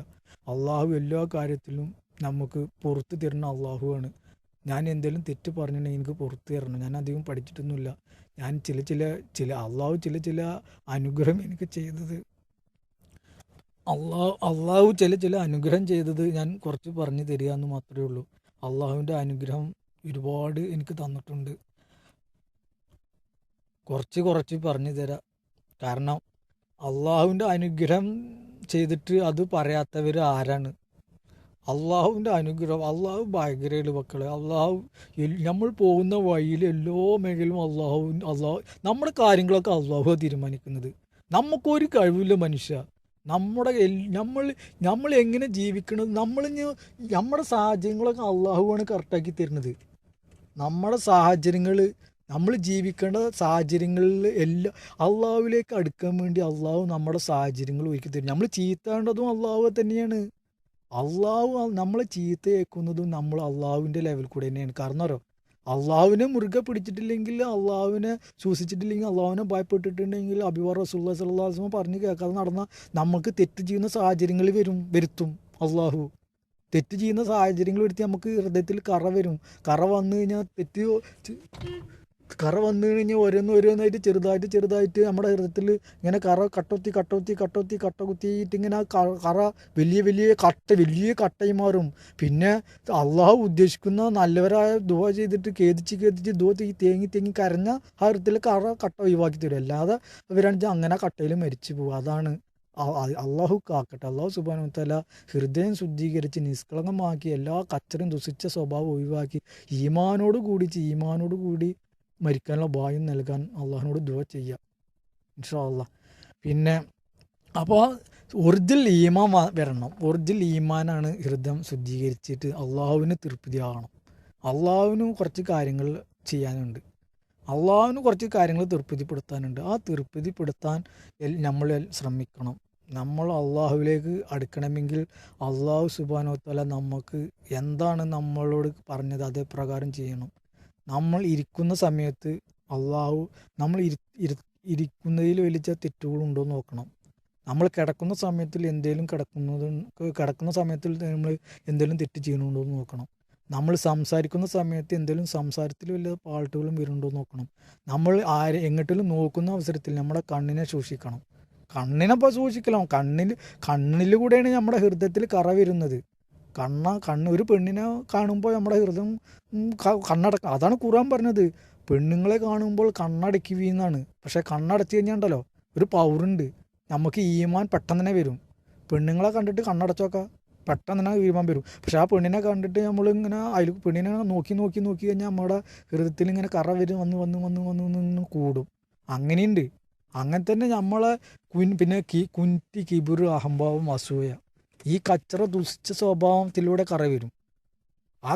അള്ളാഹു എല്ലാ കാര്യത്തിലും നമുക്ക് പുറത്ത് തരുന്ന അള്ളാഹുവാണ്. ഞാൻ എന്തെങ്കിലും തെറ്റ് പറഞ്ഞിട്ടുണ്ടെങ്കിൽ എനിക്ക് പുറത്ത് തരണം. ഞാൻ അധികം പഠിച്ചിട്ടൊന്നുമില്ല. ഞാൻ അള്ളാഹു ചില അനുഗ്രഹം എനിക്ക് ചെയ്തത് അള്ളാഹു ചില അനുഗ്രഹം ചെയ്തത് ഞാൻ കുറച്ച് പറഞ്ഞു തരിക എന്ന് മാത്രമേ ഉള്ളൂ. അള്ളാഹുവിൻ്റെ അനുഗ്രഹം ഒരുപാട് എനിക്ക് തന്നിട്ടുണ്ട്. കുറച്ച് പറഞ്ഞു തരാം. കാരണം അള്ളാഹുവിൻ്റെ അനുഗ്രഹം ചെയ്തിട്ട് അത് പറയാത്തവർ ആരാണ്? അള്ളാഹുവിൻ്റെ അനുഗ്രഹം അള്ളാഹു ഭയങ്കരമാണ് മക്കളെ. നമ്മൾ പോകുന്ന വഴിയിൽ എല്ലാ മേഖലയിലും അള്ളാഹു നമ്മുടെ കാര്യങ്ങളൊക്കെ അള്ളാഹു തീരുമാനിക്കുന്നത്. നമുക്കൊരു കഴിവില്ല മനുഷ്യ. നമ്മൾ എങ്ങനെ ജീവിക്കണം, നമ്മുടെ സാഹചര്യങ്ങളൊക്കെ അള്ളാഹുവാണ് കറക്റ്റാക്കി തരുന്നത്. നമ്മുടെ സാഹചര്യങ്ങൾ, നമ്മൾ ജീവിക്കേണ്ട സാഹചര്യങ്ങളിൽ എല്ലാം അള്ളാഹുവിലേക്ക് അടുക്കാൻ വേണ്ടി അള്ളാഹു നമ്മുടെ സാഹചര്യങ്ങൾ ഒരുക്കി തരും. നമ്മൾ ചീത്തേണ്ടതും അള്ളാഹു തന്നെയാണ്. നമ്മളെ ചീത്തയേക്കുന്നതും നമ്മൾ അള്ളാഹുവിൻ്റെ ലെവൽ കൂടെ തന്നെയാണ്. കാരണം അള്ളാഹുവിനെ മുറുകെ പിടിച്ചിട്ടില്ലെങ്കിൽ, അള്ളാഹുവിനെ സൂക്ഷിച്ചിട്ടില്ലെങ്കിൽ, അള്ളാഹുവിനെ ഭയപ്പെട്ടിട്ടുണ്ടെങ്കിൽ റസൂലുള്ളാഹി സ്വല്ലല്ലാഹു അലൈഹി വസല്ലം പറഞ്ഞ് കേൾക്കാതെ നടന്നാൽ നമുക്ക് തെറ്റ് ചെയ്യുന്ന സാഹചര്യങ്ങൾ വരുത്തും. തെറ്റ് ചെയ്യുന്ന സാഹചര്യങ്ങൾ വരുത്തി നമുക്ക് ഹൃദയത്തിൽ കറ വരും. കറ വന്നു കഴിഞ്ഞാൽ ഓരോന്നായിട്ട് ചെറുതായിട്ട് നമ്മുടെ ഹൃദയത്തിൽ ഇങ്ങനെ കറ കട്ട കുത്തിയിട്ട് ഇങ്ങനെ കറ വലിയ കട്ടയും മാറും. പിന്നെ അള്ളാഹു ഉദ്ദേശിക്കുന്ന നല്ലവരായ ദുആ ചെയ്തിട്ട് ഖേദിച്ച് ദുആ തേങ്ങി കരഞ്ഞ ആ ഹൃദയത്തിൽ കട്ട ഒഴിവാക്കി തരും. അല്ലാതെ ഇവരാണെന്ന് വെച്ചാൽ അങ്ങനെ കട്ടയിൽ മരിച്ചു പോകും. അതാണ് അള്ളാഹു കാക്കട്ടെ. അള്ളാഹു സുബ്ഹാനഹു വ തആല ഹൃദയം ശുദ്ധീകരിച്ച് നിഷ്കളങ്കമാക്കി എല്ലാ കച്ചറും ദുഷിച്ച സ്വഭാവം ഒഴിവാക്കി ഈമാനോട് കൂടി മരിക്കാനുള്ള ഭാഗ്യം നൽകാൻ അള്ളാഹിനോട് ദുആ ചെയ്യുക ഇൻഷാ അള്ളാഹ്. പിന്നെ അപ്പോൾ ഒറിജിനൽ ഈമാൻ വരണം. ഒറിജിനൽ ഈമാനാണ് ഹൃദയം ശുദ്ധീകരിച്ചിട്ട് അള്ളാഹുവിന് തൃപ്തിയാകണം. അള്ളാഹുവിന് കുറച്ച് കാര്യങ്ങൾ ചെയ്യാനുണ്ട്. അള്ളാഹുവിന് കുറച്ച് കാര്യങ്ങൾ തൃപ്തിപ്പെടുത്താനുണ്ട്. ആ തൃപ്തിപ്പെടുത്താൻ നമ്മൾ ശ്രമിക്കണം. നമ്മൾ അള്ളാഹുവിലേക്ക് അടുക്കണമെങ്കിൽ അള്ളാഹു സുബ്ഹാനഹു വ തആല നമുക്ക് എന്താണ് നമ്മളോട് പറഞ്ഞത് അതേ പ്രകാരം ചെയ്യണം. നമ്മൾ ഇരിക്കുന്ന സമയത്ത് നമ്മൾ ഇരിക്കുന്നതിൽ വലിയ തെറ്റുകളുണ്ടോ എന്ന് നോക്കണം. നമ്മൾ കിടക്കുന്ന സമയത്തിൽ കിടക്കുന്ന സമയത്തിൽ നമ്മൾ എന്തെങ്കിലും തെറ്റ് ചെയ്യണുണ്ടോ എന്ന് നോക്കണം. നമ്മൾ സംസാരിക്കുന്ന സമയത്ത് എന്തെങ്കിലും സംസാരത്തിൽ വല്ല പാട്ടുകളും വരുന്നുണ്ടോ എന്ന് നോക്കണം. നമ്മൾ എങ്ങോട്ടെങ്കിലും നോക്കുന്ന അവസരത്തിൽ നമ്മുടെ കണ്ണിനെ സൂക്ഷിക്കണം. കണ്ണിനപ്പോൾ സൂക്ഷിക്കണം. കണ്ണിൽ കൂടെയാണ് നമ്മുടെ ഹൃദയത്തിൽ കറ വരുന്നത്. ഒരു പെണ്ണിനെ കാണുമ്പോൾ നമ്മുടെ ഹൃദയം കണ്ണടക്കം. അതാണ് ഖുർആൻ പറഞ്ഞത്, പെണ്ണുങ്ങളെ കാണുമ്പോൾ കണ്ണടയ്ക്കുവീന്നാണ്. പക്ഷേ കണ്ണടച്ച് കഴിഞ്ഞാൽ ഉണ്ടല്ലോ ഒരു പവറുണ്ട്, നമുക്ക് ഈമാൻ പെട്ടെന്ന് തന്നെ വരും. പെണ്ണുങ്ങളെ കണ്ടിട്ട് കണ്ണടച്ചോക്കാം, പെട്ടെന്ന് തന്നെ ഈമാൻ വരും. പക്ഷെ ആ പെണ്ണിനെ കണ്ടിട്ട് നമ്മളിങ്ങനെ പെണ്ണിനെ നോക്കി നോക്കി നോക്കി കഴിഞ്ഞാൽ നമ്മുടെ ഹൃദയത്തിൽ ഇങ്ങനെ കറ വരും, വന്ന് വന്ന് വന്ന് വന്ന് വന്ന് കൂടും. അങ്ങനെയുണ്ട്. അങ്ങനെ തന്നെ നമ്മളെ പിന്നെ കുന്തി, കിബിറ്, അഹംഭാവം, അസൂയ, ഈ കച്ചറ ദുഷിച്ച സ്വഭാവത്തിലൂടെ കറ വരും. ആ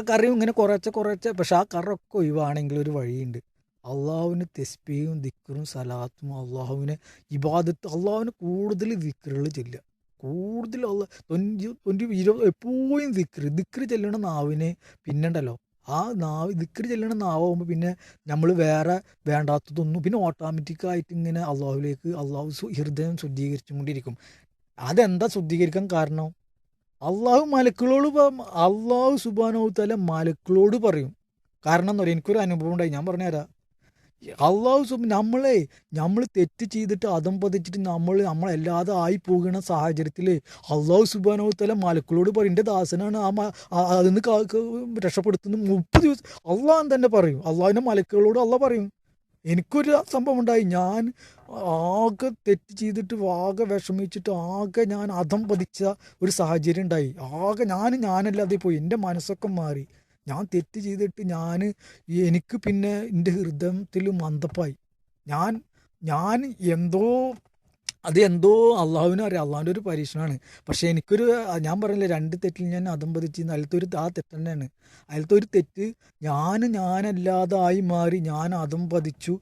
കറയും ഇങ്ങനെ കുറച്ച്. പക്ഷെ ആ കറൊക്കെ ഒഴിവാണെങ്കിൽ ഒരു വഴിയുണ്ട്. അള്ളാഹുവിന് തെസ്ബീഹും ദിക്റും സലാത്തും, അള്ളാഹുവിനെ ഇബാദത്ത്, അള്ളാഹുവിന് കൂടുതൽ ദിക്റുകൾ ചെല്ലുക. കൂടുതൽ 20 എപ്പോഴും ദിക്റ് ചെല്ലണ നാവിനെ പിന്നുണ്ടല്ലോ, ആ ദിക്റ് ചെല്ലണ നാവാകുമ്പോൾ പിന്നെ നമ്മൾ വേറെ വേണ്ടാത്തതൊന്നും പിന്നെ ഓട്ടോമാറ്റിക്കായിട്ട് ഇങ്ങനെ അള്ളാഹു ഹൃദയം ശുദ്ധീകരിച്ചും കൊണ്ടിരിക്കും. അതെന്താ ശുദ്ധീകരിക്കാൻ കാരണം? അള്ളാഹു സുബ്ഹാനഹു വ തആല മലക്കുകളോട് പറയും. കാരണം എന്താ പറയുക, എനിക്കൊരു അനുഭവം ഉണ്ടായി, ഞാൻ പറഞ്ഞുതരാം. നമ്മൾ തെറ്റ് ചെയ്തിട്ട് അതം പതിച്ചിട്ട് നമ്മളല്ലാതെ ആയി പോകുന്ന സാഹചര്യത്തിൽ അള്ളാഹു സുബ്ഹാനഹു വ തആല മലക്കുകളോട് പറയും, എൻ്റെ ദാസനാണ് അതിന് രക്ഷപ്പെടുത്തുന്ന 30 ദിവസം അള്ളാഹ് തന്നെ പറയും. അള്ളാഹിൻ്റെ മലക്കുകളോട് അള്ളാഹ് പറയും. എനിക്കൊരു സംഭവം ഉണ്ടായി, ഞാൻ ആകെ തെറ്റ് ചെയ്തിട്ട് ആകെ വിഷമിച്ചിട്ട് ഞാൻ അതം പതിച്ച ഒരു സാഹചര്യം ഉണ്ടായി. ഞാനല്ലാതെ പോയി, എൻ്റെ മനസ്സൊക്കെ മാറി. ഞാൻ തെറ്റ് ചെയ്തിട്ട് എനിക്ക് പിന്നെ എൻ്റെ ഹൃദയത്തിൽ മന്ദപ്പായി. ഞാൻ എന്തോ അള്ളാഹുവിനും അറിയാം, അള്ളാഹുവിൻ്റെ ഒരു പരീക്ഷണമാണ്. പക്ഷേ ഞാൻ പറഞ്ഞില്ലേ, 2 തെറ്റിൽ ഞാൻ അതം പതിച്ചിരുന്നു. ആ തെറ്റ് തന്നെയാണ്. അതിലത്തെ ഒരു തെറ്റ്, ഞാനല്ലാതായി മാറി, ഞാൻ അതം പതിച്ചു,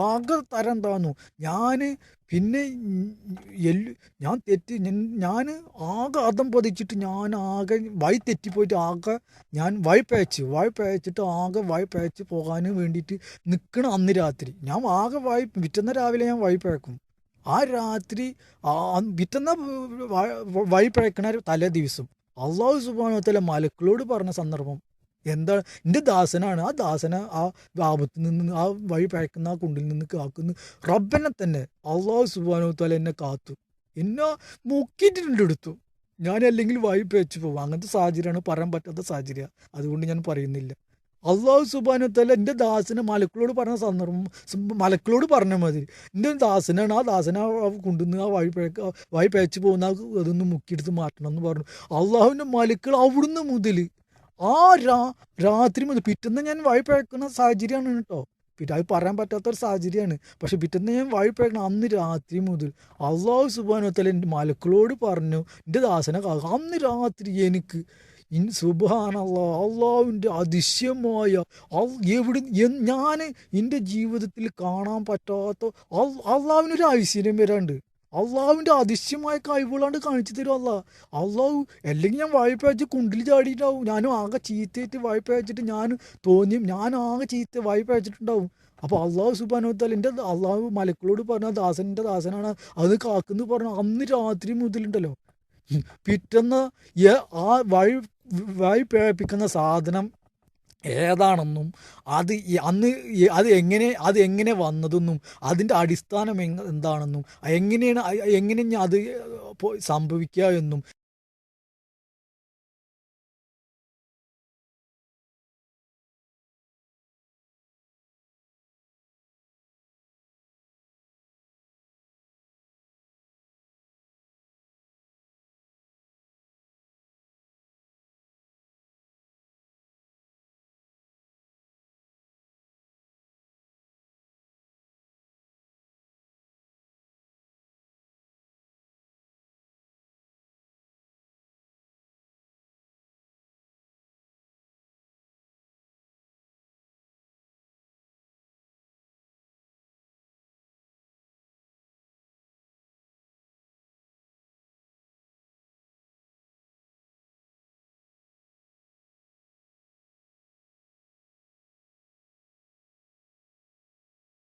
ആകെ തരം താന്നു. പിന്നെ ഞാൻ ആകെ അതം പതിച്ചിട്ട് ആകെ വഴി തെറ്റിപ്പോയിട്ട് ഞാൻ വഴി പയച്ചിട്ട് വഴി പയച്ച് പോകാൻ വേണ്ടിയിട്ട് നിൽക്കണം. അന്ന് രാത്രി ഞാൻ പിറ്റേന്ന് രാവിലെ ഞാൻ വഴി പയക്കും. ആ രാത്രി പിറ്റേന്ന് വഴി പയക്കണ തലേ ദിവസം അള്ളാഹു സുബ്ഹാനഹു വ തആല മലക്കുകളോട് പറഞ്ഞ സന്ദർഭം എന്താണ്? എൻ്റെ ദാസനാണ്, ആ ദാസനെ ആ ആപത്തിൽ നിന്ന്, ആ വഴി പഴക്കുന്ന ആ കുണ്ടിൽ നിന്ന് കാക്കുന്ന റബ്ബനെ തന്നെ അള്ളാഹു സുബ്ഹാനഹു വ തആല എന്നെ കാത്തു, എന്നെ മുക്കിയിട്ടുണ്ട് എടുത്തു. അല്ലെങ്കിൽ വഴി പഴച്ചു പോകും. അങ്ങനത്തെ സാഹചര്യമാണ്, പറയാൻ പറ്റാത്ത സാഹചര്യമാണ്. അതുകൊണ്ട് ഞാൻ പറയുന്നില്ല. അള്ളാഹു സുബ്ഹാനഹു വ തആല എൻ്റെ ദാസനെ മലക്കുകളോട് പറഞ്ഞ സന്ദർഭം മലക്കുകളോട് പറഞ്ഞ മതി, എൻ്റെ ദാസനാണ്, ആ ദാസനെ കൊണ്ടുവന്ന് ആ വഴി പഴച്ചു പോകുന്ന അതൊന്ന് മുക്കിയെടുത്ത് മാറ്റണം എന്ന് പറഞ്ഞു. അള്ളാഹുവിൻ്റെ മലക്കുകൾ അവിടുന്ന് മുതൽ ആ രാത്രി മുതൽ പിറ്റേന്ന് ഞാൻ വഴി പഴക്കുന്ന സാഹചര്യമാണ് കേട്ടോ. അത് പറയാൻ പറ്റാത്തൊരു സാഹചര്യമാണ്. പക്ഷെ പിറ്റേന്ന് ഞാൻ വഴി പഴക്കണം. അന്ന് രാത്രി മുതൽ അള്ളാഹു സുബ്ഹാനഹു വ തആല എൻ്റെ മലക്കുകളോട് പറഞ്ഞു, എൻ്റെ ദാസനെ അന്ന് രാത്രി എനിക്ക് സുബ്ഹാനല്ലാഹ്, അള്ളാഹുവിൻ്റെ അതിശയമായ ഞാൻ എൻ്റെ ജീവിതത്തിൽ കാണാൻ പറ്റാത്ത അള്ളാഹുവിനൊരു ഐശ്വര്യം വരാണ്ട്. അള്ളാഹുവിൻ്റെ അതിശയമായ കഴിവുകളാണ്ട് കാണിച്ചു തരും അള്ളാഹു. അല്ലെങ്കിൽ ഞാൻ വായ്പയച്ച് കുണ്ടിൽ ചാടിയിട്ടുണ്ടാവും. ഞാനും ആകെ ചീത്തയായിട്ട് വായ്പയച്ചിട്ട് ഞാൻ ആകെ ചീത്ത വായ്പയച്ചിട്ടുണ്ടാവും. അപ്പോൾ അള്ളാഹു സുബ്ഹാനഹു വ തആല അള്ളാഹു മലക്കുകളോട് പറഞ്ഞ എൻ്റെ ദാസനാണ് അത് കാക്കുന്നു പറഞ്ഞു. അന്ന് രാത്രി മുതലുണ്ടല്ലോ, പിറ്റേന്ന് ആ വഴി പേപ്പിക്കുന്ന സാധനം ഏതാണെന്നും അത് എങ്ങനെ വന്നതെന്നും അതിൻ്റെ അടിസ്ഥാനം എന്താണെന്നും എങ്ങനെയാണ് അത് സംഭവിക്കുക എന്നും